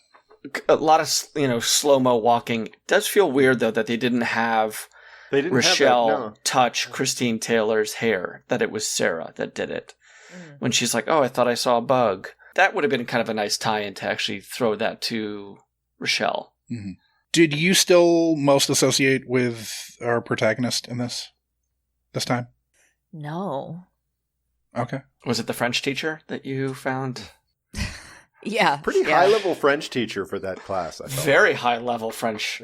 lot of, slow-mo walking. It does feel weird, though, that they didn't have They didn't Rochelle have that, no. touch Christine Taylor's hair, that it was Sarah that did it. When she's like, oh, I thought I saw a bug. That would have been kind of a nice tie-in to actually throw that to Rochelle. Mhm. Did you still most associate with our protagonist in this time? No. Okay. Was it the French teacher that you found? Yeah. Pretty yeah. high-level French teacher for that class, I felt. Very high-level French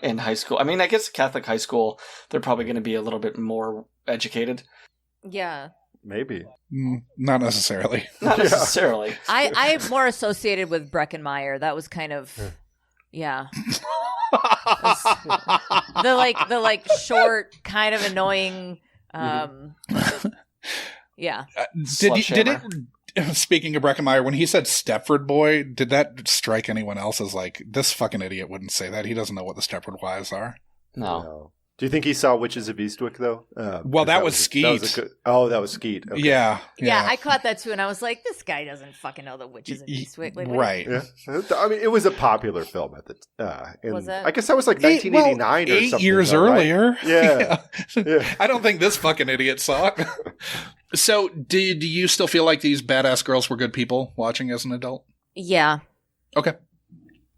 in high school. I mean, I guess Catholic high school, they're probably going to be a little bit more educated. Yeah. Maybe. Not necessarily. Not necessarily. I more associated with Breckenmeyer. That was kind of. Yeah. the short, kind of annoying. Yeah. Did it? Speaking of Breckenmeyer, when he said Stepford boy, did that strike anyone else as like, this fucking idiot wouldn't say that? He doesn't know what the Stepford wives are. No. Do you think he saw Witches of Eastwick, though? Well, that was Skeet. That was Skeet. Okay. Yeah. Yeah, I caught that too, and I was like, "This guy doesn't fucking know the witches in Eastwick." Like, what- Right. Yeah. I mean, it was a popular film at the Was it? I guess that was like 1989 or eight something. years though, right? earlier. Yeah. Yeah. I don't think this fucking idiot saw it. So, did you still feel like these badass girls were good people watching as an adult? Yeah. Okay.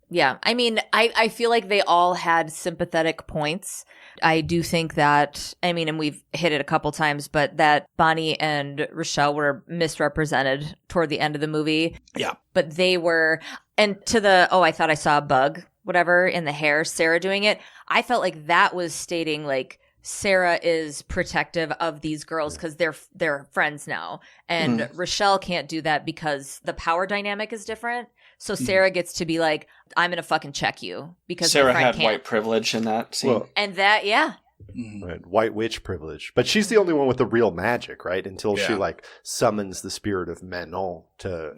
Yeah. I mean, I feel like they all had sympathetic points. I do think that, I mean, and we've hit it a couple times, but that Bonnie and Rochelle were misrepresented toward the end of the movie. Yeah. But they were, and to the, I thought I saw a bug, whatever, in the hair, Sarah doing it. I felt like that was stating like, Sarah is protective of these girls because they're friends now. And Rochelle can't do that because the power dynamic is different. So Sarah gets to be like, I'm going to fucking check you because Sarah my friend had can't. white privilege in that scene. Well, And that, yeah. right, white witch privilege. But she's the only one with the real magic, right? Until she Yeah. like summons the spirit of Manon to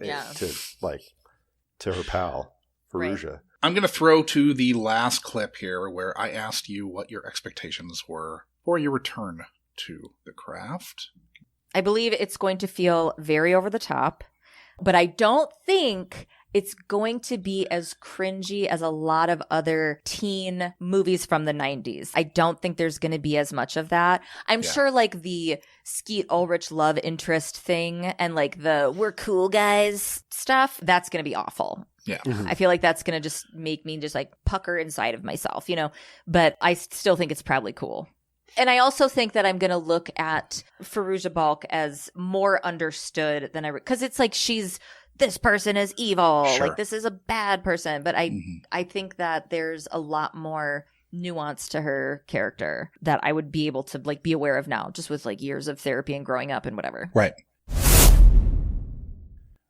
her pal, Farouja. I'm going to throw to the last clip here where I asked you what your expectations were for your return to the craft. I believe it's going to feel very over the top, but I don't think it's going to be as cringy as a lot of other teen movies from the 90s. I don't think there's going to be as much of that. I'm sure like the Skeet Ulrich love interest thing and like the we're cool guys stuff, that's going to be awful. Yeah. I feel like that's going to just make me just like pucker inside of myself, but I still think it's probably cool. And I also think that I'm going to look at Farouja Balk as more understood than because it's like this person is evil. Sure. Like this is a bad person. But I think that there's a lot more nuance to her character that I would be able to like be aware of now just with like years of therapy and growing up and whatever. Right.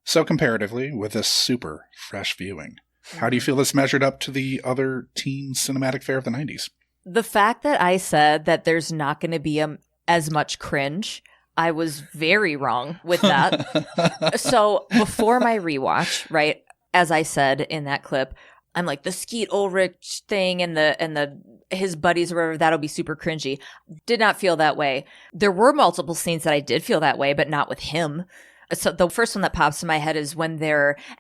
So comparatively, with this super fresh viewing, how do you feel this measured up to the other teen cinematic fare of the 90s? The fact that I said that there's not going to be as much cringe, I was very wrong with that. So before my rewatch, right, as I said in that clip, I'm like the Skeet Ulrich thing and the his buddies or whatever, that'll be super cringy. Did not feel that way. There were multiple scenes that I did feel that way, but not with him. So the first one that pops in my head is when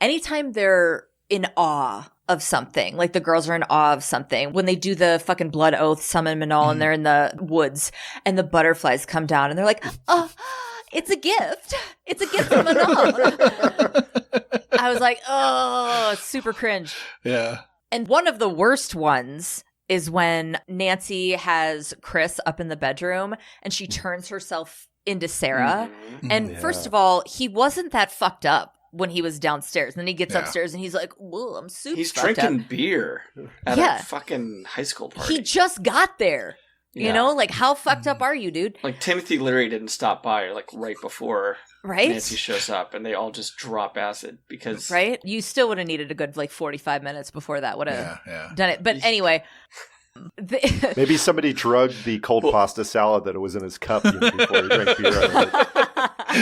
anytime they're in awe of something, like the girls are in awe of something, when they do the fucking blood oath, summon Manon, and they're in the woods and the butterflies come down and they're like, oh, it's a gift. It's a gift from Manon. I was like, oh, super cringe. Yeah. And one of the worst ones is when Nancy has Chris up in the bedroom and she turns herself into Sarah. And first of all, he wasn't that fucked up when he was downstairs. And then he gets upstairs and he's like, whoa, I'm super He's fucked drinking up. beer at a fucking high school party. He just got there. You know, like, how fucked up are you, dude? Like, Timothy literally didn't stop by, like, right before right? Nancy shows up, and they all just drop acid because... Right? You still would have needed a good, like, 45 minutes before that would have done it. But anyway... Maybe somebody drugged the cold pasta salad that was in his cup before he drank beer out of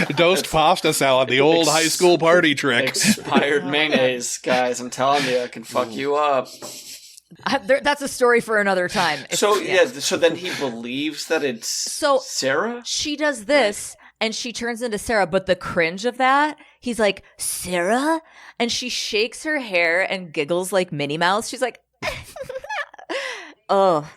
it. Dosed pasta salad, the old high school party trick. Expired mayonnaise, guys. I'm telling you, it can fuck you up. That's a story for another time. So then he believes that it's Sarah? She does this, and she turns into Sarah, but the cringe of that, he's like, Sarah? And she shakes her hair and giggles like Minnie Mouse. She's like... Oh,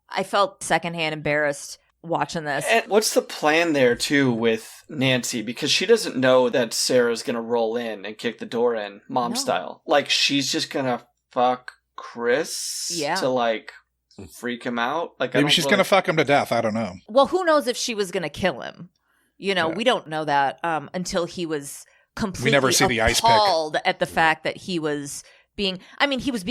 I felt secondhand embarrassed watching this. And what's the plan there, too, with Nancy? Because she doesn't know that Sarah's going to roll in and kick the door in, mom style. Like, she's just going to fuck Chris to, like, freak him out. Like, maybe she's going to fuck him to death. I don't know. Well, who knows if she was going to kill him? You know, we don't know that until he was completely never see the ice pick. Appalled at the fact that he was being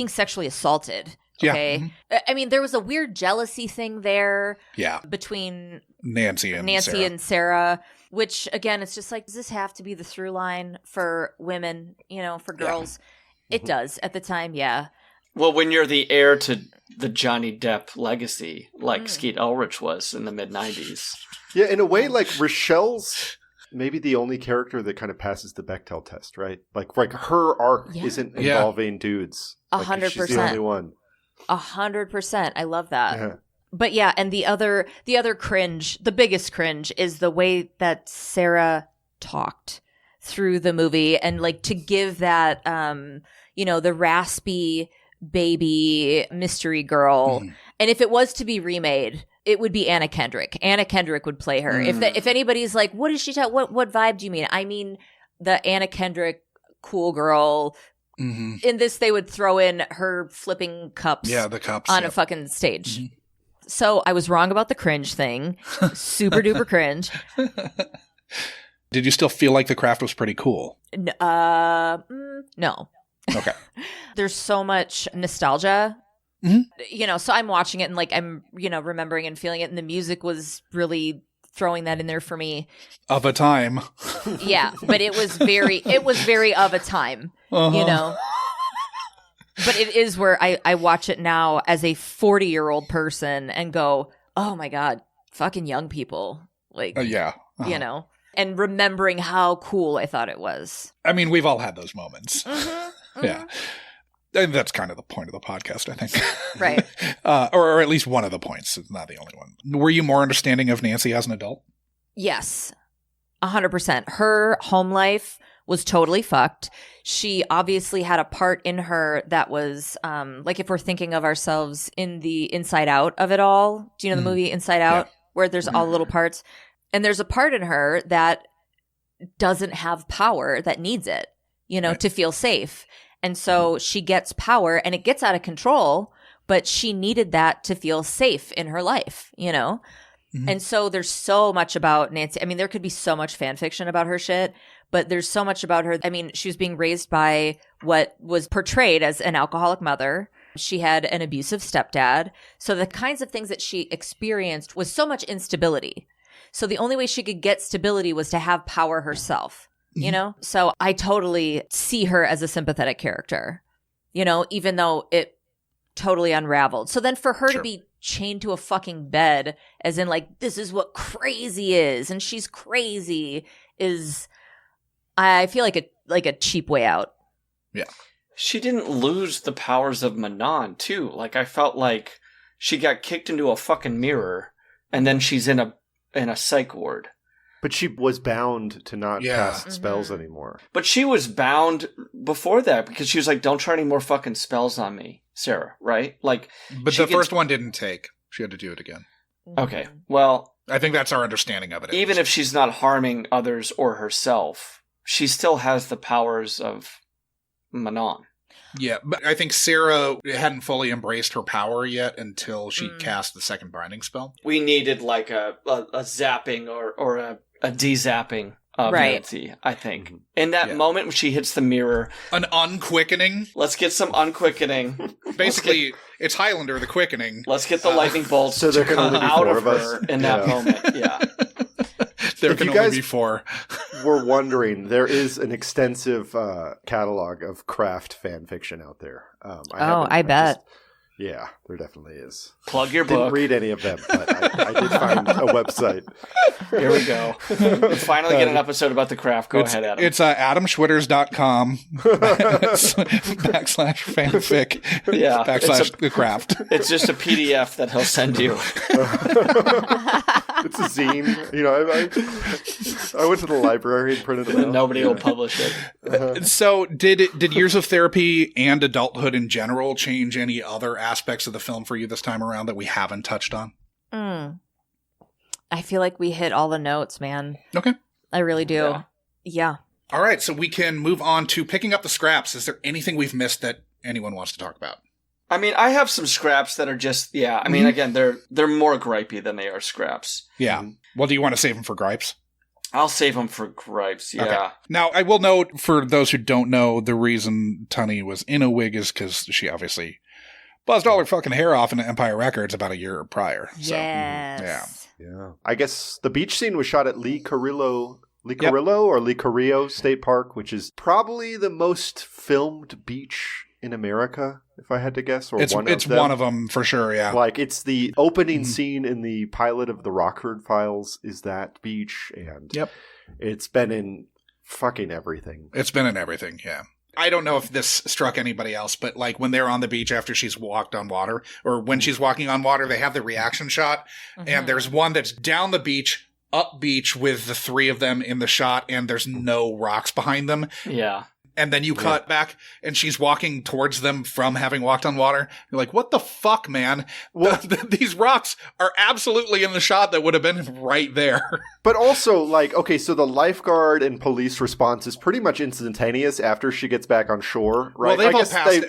sexually assaulted. Okay. Yeah. I mean, there was a weird jealousy thing there. Yeah. Between Nancy and Sarah, which again, it's just like, does this have to be the through line for women, you know, for girls? Yeah. It does at the time. Yeah. Well, when you're the heir to the Johnny Depp legacy, like Skeet Ulrich was in the mid-90s. Yeah. In a way, like Rochelle's maybe the only character that kind of passes the Bechdel test, right? Like her arc isn't involving dudes. 100%. She's the only one. 100%. I love that. Yeah. But yeah, and the other cringe, the biggest cringe is the way that Sarah talked through the movie, and like to give that you know, the raspy baby mystery girl. And if it was to be remade, it would be Anna Kendrick. Anna Kendrick would play her. If anybody's like, what is she talking? What vibe do you mean? I mean the Anna Kendrick cool girl. In this, they would throw in her flipping cups, the cups on a fucking stage. So I was wrong about the cringe thing. Super duper cringe. Did you still feel like the craft was pretty cool? No. Okay. There's so much nostalgia. You know, so I'm watching it and like I'm, you know, remembering and feeling it, and the music was really throwing that in there for me. Of a time. Yeah, but it was very of a time, you know. But it is where I watch it now as a 40-year-old person and go, oh my God, fucking young people. Like, you know, and remembering how cool I thought it was. I mean, we've all had those moments. Yeah. And that's kind of the point of the podcast, I think. Right. Or at least one of the points. It's not the only one. Were you more understanding of Nancy as an adult? Yes. 100%. Her home life was totally fucked. She obviously had a part in her that was, like if we're thinking of ourselves in the Inside Out of it all. Do you know the movie Inside Out? Where there's all little parts. And there's a part in her that doesn't have power, that needs it, you know, to feel safe. And so she gets power and it gets out of control, but she needed that to feel safe in her life, you know? And so there's so much about Nancy. I mean, there could be so much fan fiction about her shit, but there's so much about her. I mean, she was being raised by what was portrayed as an alcoholic mother. She had an abusive stepdad. So the kinds of things that she experienced was so much instability. So the only way she could get stability was to have power herself. You know, so I totally see her as a sympathetic character, you know, even though it totally unraveled. So then for her to be chained to a fucking bed, as in like, this is what crazy is, and she's crazy, is, I feel like a cheap way out. Yeah. She didn't lose the powers of Manon, too. Like, I felt like she got kicked into a fucking mirror, and then she's in a psych ward. But she was bound to not cast spells anymore. But she was bound before that because she was like, don't try any more fucking spells on me, Sarah, right? Like, but the first one didn't take. She had to do it again. Okay, well, I think that's our understanding of it. Even if she's not harming others or herself, she still has the powers of Manon. Yeah, but I think Sarah hadn't fully embraced her power yet until she cast the second binding spell. We needed like a zapping or a de-zapping of Nancy, I think. In that moment when she hits the mirror. An unquickening. Let's get some unquickening. Basically, it's Highlander, the quickening. Let's get the lightning bolts so there can come only be out four of of her us. in that moment. Yeah. There If can you only guys be 4. We're wondering, there is an extensive catalog of craft fan fiction out there. I bet. Yeah, there definitely is. Plug your Didn't book. read any of them, but I did find a website. Here we go. We finally get an episode about the craft. Go ahead, Adam. It's adamschwitters.com /fanfic /the craft. It's just a PDF that he'll send you. It's a zine. You know, I went to the library and printed it out. Nobody will publish it. So did years of therapy and adulthood in general change any other aspects of the film for you this time around that we haven't touched on? I feel like we hit all the notes, man. Okay. I really do. Yeah. All right, so we can move on to picking up the scraps. Is there anything we've missed that anyone wants to talk about? I mean, I have some scraps that are just, I mean, again, they're more gripey than they are scraps. Yeah. Well, do you want to save them for gripes? I'll save them for gripes, yeah. Okay. Now, I will note, for those who don't know, the reason Tunny was in a wig is because she obviously buzzed all her fucking hair off in Empire Records about a year prior. So, Yes. Yeah. I guess the beach scene was shot at Lee Carrillo or Lee Carrillo State Park, which is probably the most filmed beach in America, if I had to guess. Or it's one of them for sure, yeah. Like, it's the opening scene in the pilot of the Rockford Files is that beach, and it's been in fucking everything. It's been in everything, yeah. I don't know if this struck anybody else, but like when they're on the beach after she's walked on water, or when she's walking on water, they have the reaction shot, and there's one that's down the beach, up beach with the 3 of them in the shot, and there's no rocks behind them. Yeah. And then you cut back, and she's walking towards them from having walked on water. You're like, what the fuck, man? Well, these rocks are absolutely in the shot that would have been right there. But also, like, okay, so the lifeguard and police response is pretty much instantaneous after she gets back on shore, right? Well,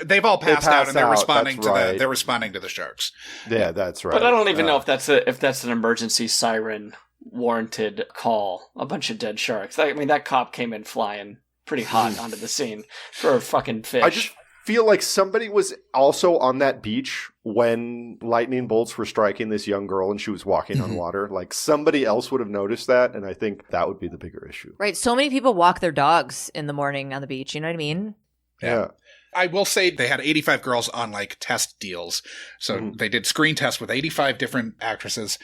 they've all passed out, and they're responding to they're responding to the sharks. Yeah, that's right. But I don't even know if that's an emergency siren warranted call. A bunch of dead sharks. I mean, that cop came in flying pretty hot onto the scene for a fucking fish. I just feel like somebody was also on that beach when lightning bolts were striking this young girl and she was walking on water. Like, somebody else would have noticed that, and I think that would be the bigger issue. Right. So many people walk their dogs in the morning on the beach. You know what I mean? Yeah. I will say they had 85 girls on like test deals. So they did screen tests with 85 different actresses.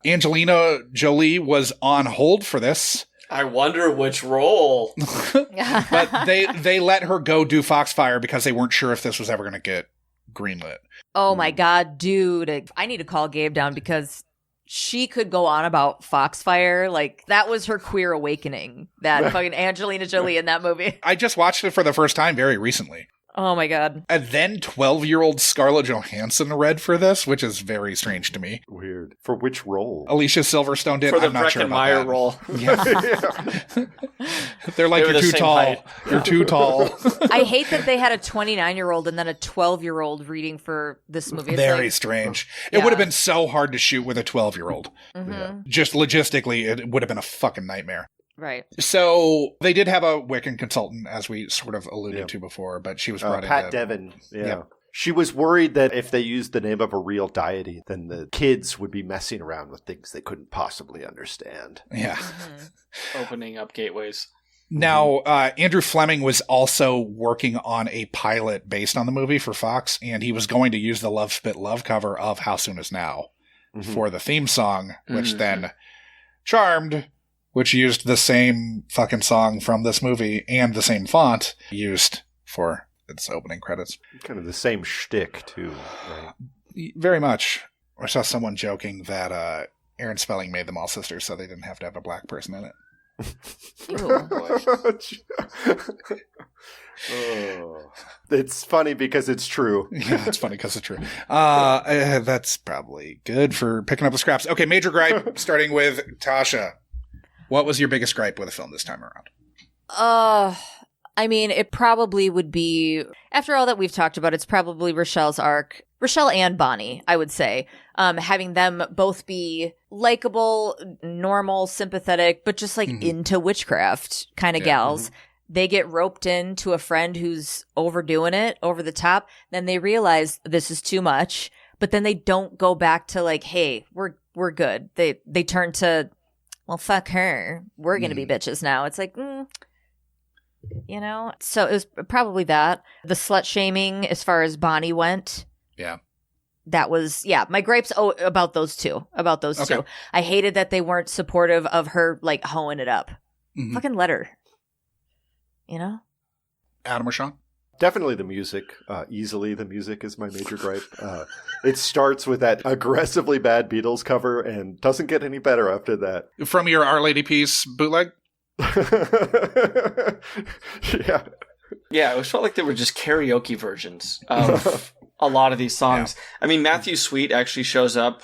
Angelina Jolie was on hold for this. I wonder which role. But they let her go do Foxfire because they weren't sure if this was ever going to get greenlit. Oh my God, dude. I need to call Gabe down because she could go on about Foxfire. Like, that was her queer awakening, that fucking Angelina Jolie in that movie. I just watched it for the first time very recently. Oh my God. And then 12-year-old Scarlett Johansson read for this, which is very strange to me. Weird. For which role? Alicia Silverstone did. For the I'm not sure about Breckenmeyer that. role. Yeah. They're like, They were you're the too same tall. height. You're too tall. I hate that they had a 29-year-old and then a 12-year-old reading for this movie. It's Very like, strange. It would have been so hard to shoot with a 12-year-old. Mhm. Just logistically, it would have been a fucking nightmare. Right. So they did have a Wiccan consultant, as we sort of alluded to before, but she was brought in. Pat Devin. Yeah. She was worried that if they used the name of a real deity, then the kids would be messing around with things they couldn't possibly understand. Yeah. Opening up gateways. Now, Andrew Fleming was also working on a pilot based on the movie for Fox, and he was going to use the Love Spit Love cover of How Soon Is Now for the theme song, which then Charmed, which used the same fucking song from this movie and the same font used for its opening credits. Kind of the same shtick, too, right? Very much. I saw someone joking that Aaron Spelling made them all sisters so they didn't have to have a black person in it. Oh. It's funny because it's true. Yeah, it's funny because it's true. That's probably good for picking up the scraps. Okay, major gripe, starting with Tasha. What was your biggest gripe with the film this time around? I mean, it probably would be, after all that we've talked about, it's probably Rochelle's arc. Rochelle and Bonnie, I would say. Having them both be likable, normal, sympathetic, but just like into witchcraft kind of gals. They get roped into a friend who's overdoing it, over the top. Then they realize this is too much, but then they don't go back to like, hey, we're good. They turn to, well, fuck her. We're going to be bitches now. It's like, you know? So it was probably that. The slut shaming as far as Bonnie went. Yeah. That was, my gripes about those two. Okay. I hated that they weren't supportive of her, like, hoeing it up. Fucking let her. You know? Adam or Sean? Definitely the music. Easily the music is my major gripe. It starts with that aggressively bad Beatles cover and doesn't get any better after that. From your Our Lady Peace bootleg? Yeah. Yeah, it felt like they were just karaoke versions of a lot of these songs. I mean, Matthew Sweet actually shows up,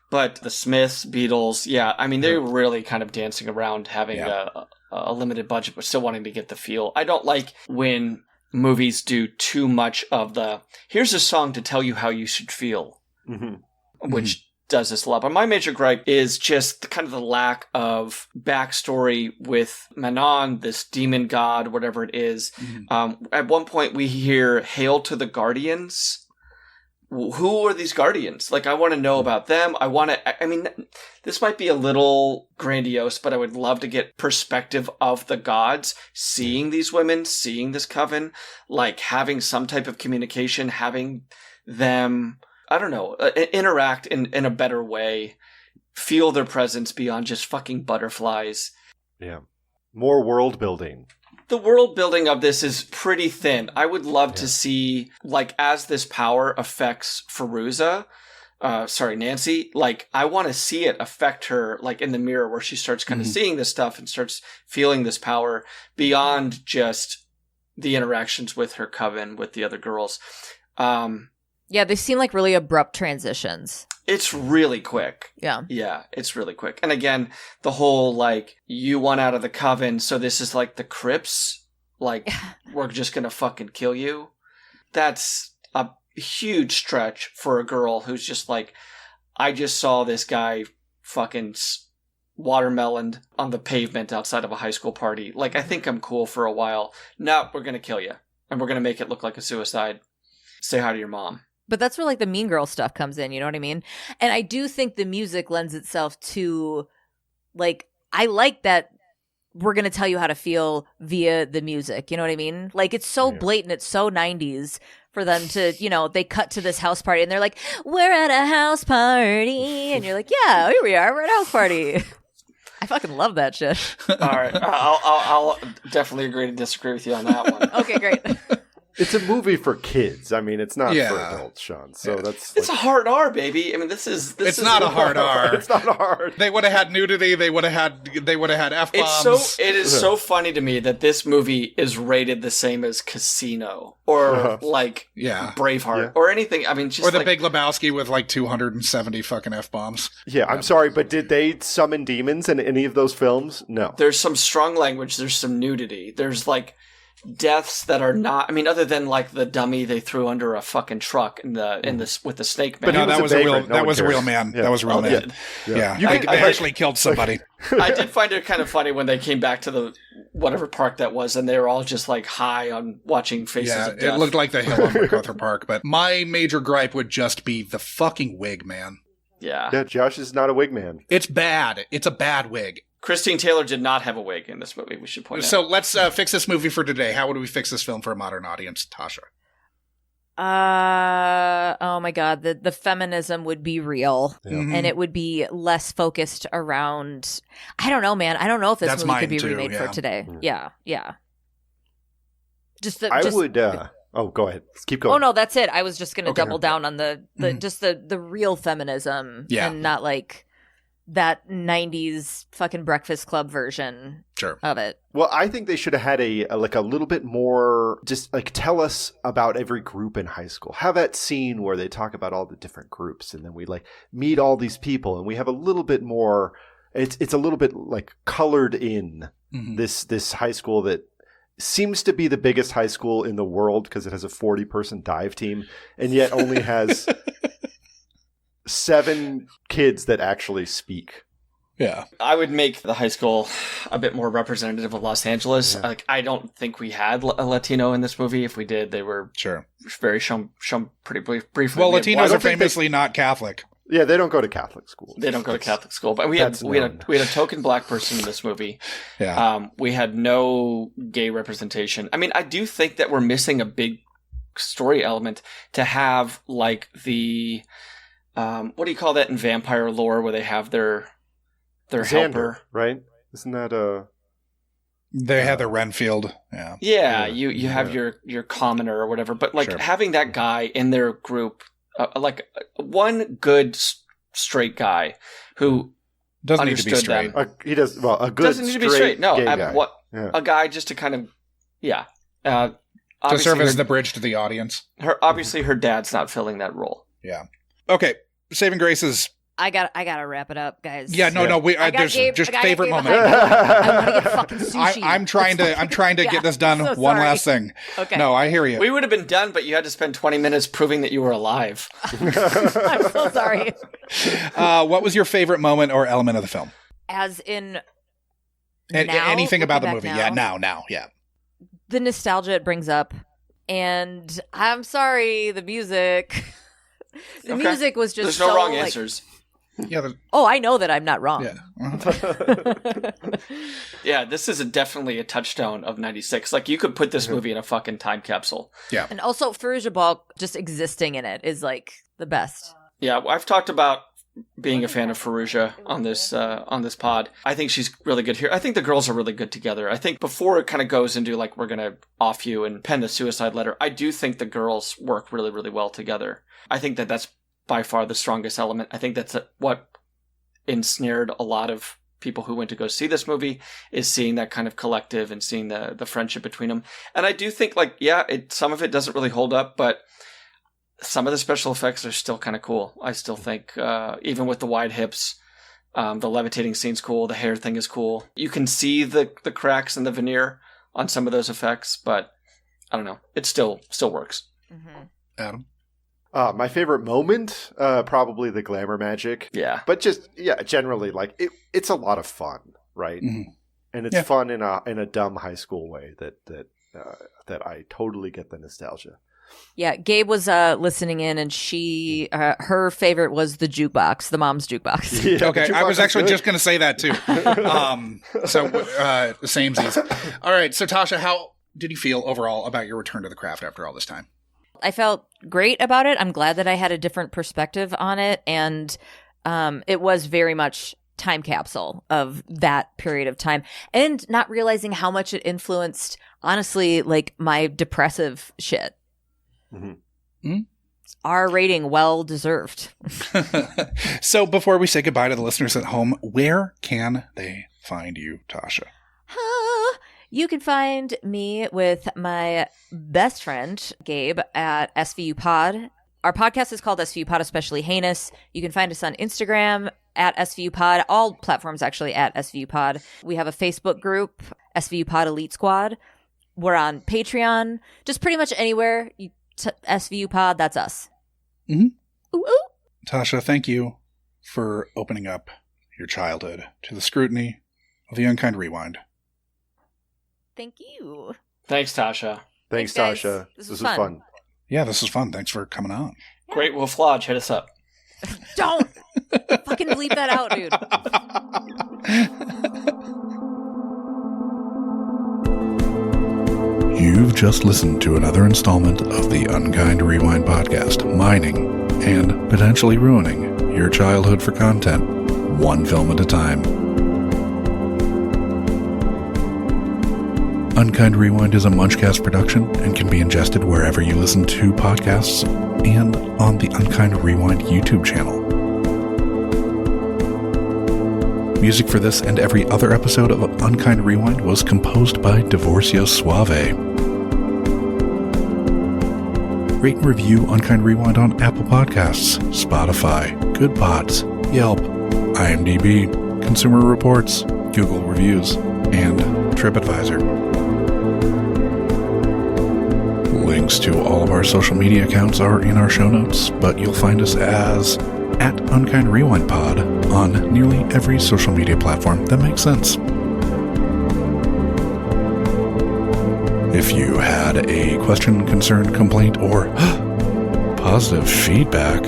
but the Smiths, Beatles, I mean, they were really kind of dancing around having a limited budget, but still wanting to get the feel. I don't like when movies do too much of the, here's a song to tell you how you should feel, which does this a lot. But my major gripe is just kind of the lack of backstory with Manon, this demon god, whatever it is. At one point we hear "Hail to the Guardians." Who are these guardians? Like, I want to know about them. I mean, this might be a little grandiose, but I would love to get perspective of the gods, seeing these women, seeing this coven, like having some type of communication, having them, I don't know, interact in a better way, feel their presence beyond just fucking butterflies. Yeah. More world building. The world building of this is pretty thin. I would love to see, like, as this power affects Nancy, like, I want to see it affect her, like, in the mirror where she starts kind of seeing this stuff and starts feeling this power beyond just the interactions with her coven, with the other girls. Yeah, they seem like really abrupt transitions. It's really quick. Yeah, it's really quick. And again, the whole, like, you want out of the coven, so this is like the Crips. Like, we're just gonna fucking kill you. That's a huge stretch for a girl who's just like, I just saw this guy fucking watermeloned on the pavement outside of a high school party. Like, I think I'm cool for a while. No, we're gonna kill you. And we're gonna make it look like a suicide. Say hi to your mom. But that's where, like, the Mean Girl stuff comes in, you know what I mean? And I do think the music lends itself to, like, I like that we're going to tell you how to feel via the music, you know what I mean? Like, it's so blatant, it's so 90s for them to, you know, they cut to this house party and they're like, we're at a house party. And you're like, yeah, here we are, we're at a house party. I fucking love that shit. All right, I'll definitely agree to disagree with you on that one. Okay, great. It's a movie for kids. I mean, it's not for adults, Sean. So that's it's a hard R, baby. I mean, this is not a hard R. It's not hard. They would have had nudity. They would have had F-bombs. It is so funny to me that this movie is rated the same as Casino or like Braveheart or anything. I mean, just or the Big Lebowski with like 270 fucking F-bombs. Yeah, I'm sorry, but did they summon demons in any of those films? No. There's some strong language. There's some nudity. There's like deaths that are not, I mean, other than like the dummy they threw under a fucking truck with the snake man. But no, that was a real man. Yeah. That was a real man. Yeah. They actually killed somebody. I did find it kind of funny when they came back to the whatever park that was, and they were all just like high on watching Faces of Death. It looked like the hill on MacArthur Park. But my major gripe would just be the fucking wig, man. Yeah, Josh is not a wig man. It's bad. It's a bad wig. Christine Taylor did not have a wig in this movie, we should point out. So let's fix this movie for today. How would we fix this film for a modern audience, Tasha? Oh my God. The feminism would be real. Yeah. And it would be less focused around, I don't know, man. I don't know if this movie could be remade for today. Yeah. Go ahead. Keep going. Oh no, that's it. I was just going to double down on the real feminism and not like that 90s fucking Breakfast Club version of it. Well, I think they should have had a little bit more, just like tell us about every group in high school. Have that scene where they talk about all the different groups and then we like meet all these people and we have a little bit more, it's a little bit like colored in this high school that seems to be the biggest high school in the world because it has a 40-person dive team, and yet only has 7 kids that actually speak. Yeah. I would make the high school a bit more representative of Los Angeles. Yeah. Like, I don't think we had a Latino in this movie. If we did, they were Sure. very shown pretty briefly. Well, We had Latinos one- are famously not Catholic. Yeah, they don't go to Catholic schools. They don't go to Catholic school, but we had a token black person in this movie. Yeah. We had no gay representation. I mean, I do think that we're missing a big story element to have like the what do you call that in vampire lore where they have their Xander, helper, right? Isn't that They had the Renfield. Yeah. Yeah, you have your commoner or whatever, but like Sure. having that guy in their group, like one good straight guy who Doesn't need to be understood straight. them. he does well? A good Doesn't need to be straight. No, gay guy. Yeah. a guy just to kind of To obviously serve as her- the bridge to the audience. obviously her dad's not filling that role. Yeah. Okay. Saving Graces. I gotta wrap it up, guys. Yeah. No. I got There's Gabe- just I got favorite Gabe moment. I want to get fucking sushi. I'm trying to Yeah, get this done. I'm so One sorry. last thing. Okay. No, I hear you. We would have been done, but you had to spend 20 minutes proving that you were alive. I'm so sorry. What was your favorite moment or element of the film? As in Anything looking about the back movie? now, Yeah. Now. Yeah. the nostalgia it brings up, and I'm sorry, the music. The Okay. music was just There's no so, wrong like- answers. Yeah. Oh, I know that I'm not wrong. Yeah. Uh-huh. Yeah, this is definitely a touchstone of 96. Like, you could put this movie in a fucking time capsule. And also, Firouzja Balk just existing in it is like the best. Yeah, I've talked about being a fan of Fallujah on this pod. I think she's really good here. I think the girls are really good together. I think before it kind of goes into like, we're going to off you and pen the suicide letter, I do think the girls work really, really well together. I think that that's by far the strongest element. I think that's what ensnared a lot of people who went to go see this movie, is seeing that kind of collective and seeing the friendship between them. And I do think, like, yeah, some of it doesn't really hold up, but some of the special effects are still kind of cool. I still think, even with the wide hips, the levitating scene's cool, the hair thing is cool. You can see the cracks in the veneer on some of those effects, but I don't know. It still works. Mm-hmm. Adam. My favorite moment, probably the glamour magic. Yeah. But just generally, like it's a lot of fun, right? Mhm. And it's fun in a dumb high school way that I totally get the nostalgia. Yeah, Gabe was listening in, and she her favorite was the jukebox, the mom's jukebox. Yeah, Okay, the I was jukebox is actually good. just going to say that too. Samesies. All right, so Tasha, how did you feel overall about your return to the craft after all this time? I felt great about it. I'm glad that I had a different perspective on it, and it was very much time capsule of that period of time, and not realizing how much it influenced, honestly, like my depressive shit. Mm-hmm. R rating, well deserved. So before we say goodbye to the listeners at home, where can they find you, Tasha? You can find me with my best friend, Gabe, at SVU POD. Our podcast is called SVU POD, especially Heinous. You can find us on Instagram at SVU POD, all platforms actually at SVU POD. We have a Facebook group, SVU POD Elite Squad. We're on Patreon, just pretty much anywhere. SVU POD, that's us. Mm-hmm. Ooh, ooh. Tasha, thank you for opening up your childhood to the scrutiny of the Unkind Rewind. Thank you. Thanks, Tasha. Thanks, guys. Tasha. This This was was fun. fun. Yeah, this was fun. Thanks for coming on. Great Wolf Lodge, hit us up. Don't fucking bleep that out, dude. You've just listened to another installment of the Unkind Rewind podcast, mining and potentially ruining your childhood for content, one film at a time. Unkind Rewind is a Munchcast production and can be ingested wherever you listen to podcasts and on the Unkind Rewind YouTube channel. Music for this and every other episode of Unkind Rewind was composed by Divorcio Suave. Rate and review Unkind Rewind on Apple Podcasts, Spotify, Good Pods, Yelp, IMDb, Consumer Reports, Google Reviews, and TripAdvisor. Links to all of our social media accounts are in our show notes, but you'll find us as at Unkind Rewind Pod on nearly every social media platform that makes sense. If you had a question, concern, complaint, or positive feedback,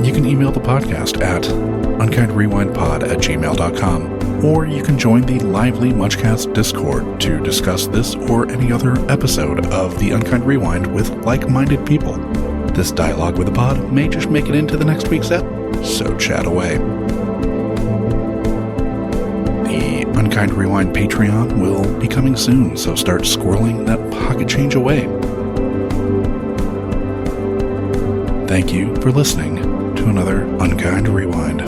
you can email the podcast at unkindrewindpod@gmail.com, or you can join the lively Muchcast Discord to discuss this or any other episode of the Unkind Rewind with like-minded people. This dialogue with the pod may just make it into the next week's ep, so chat away. The Unkind Rewind Patreon will be coming soon, so start squirreling that pocket change away. Thank you for listening to another Unkind Rewind.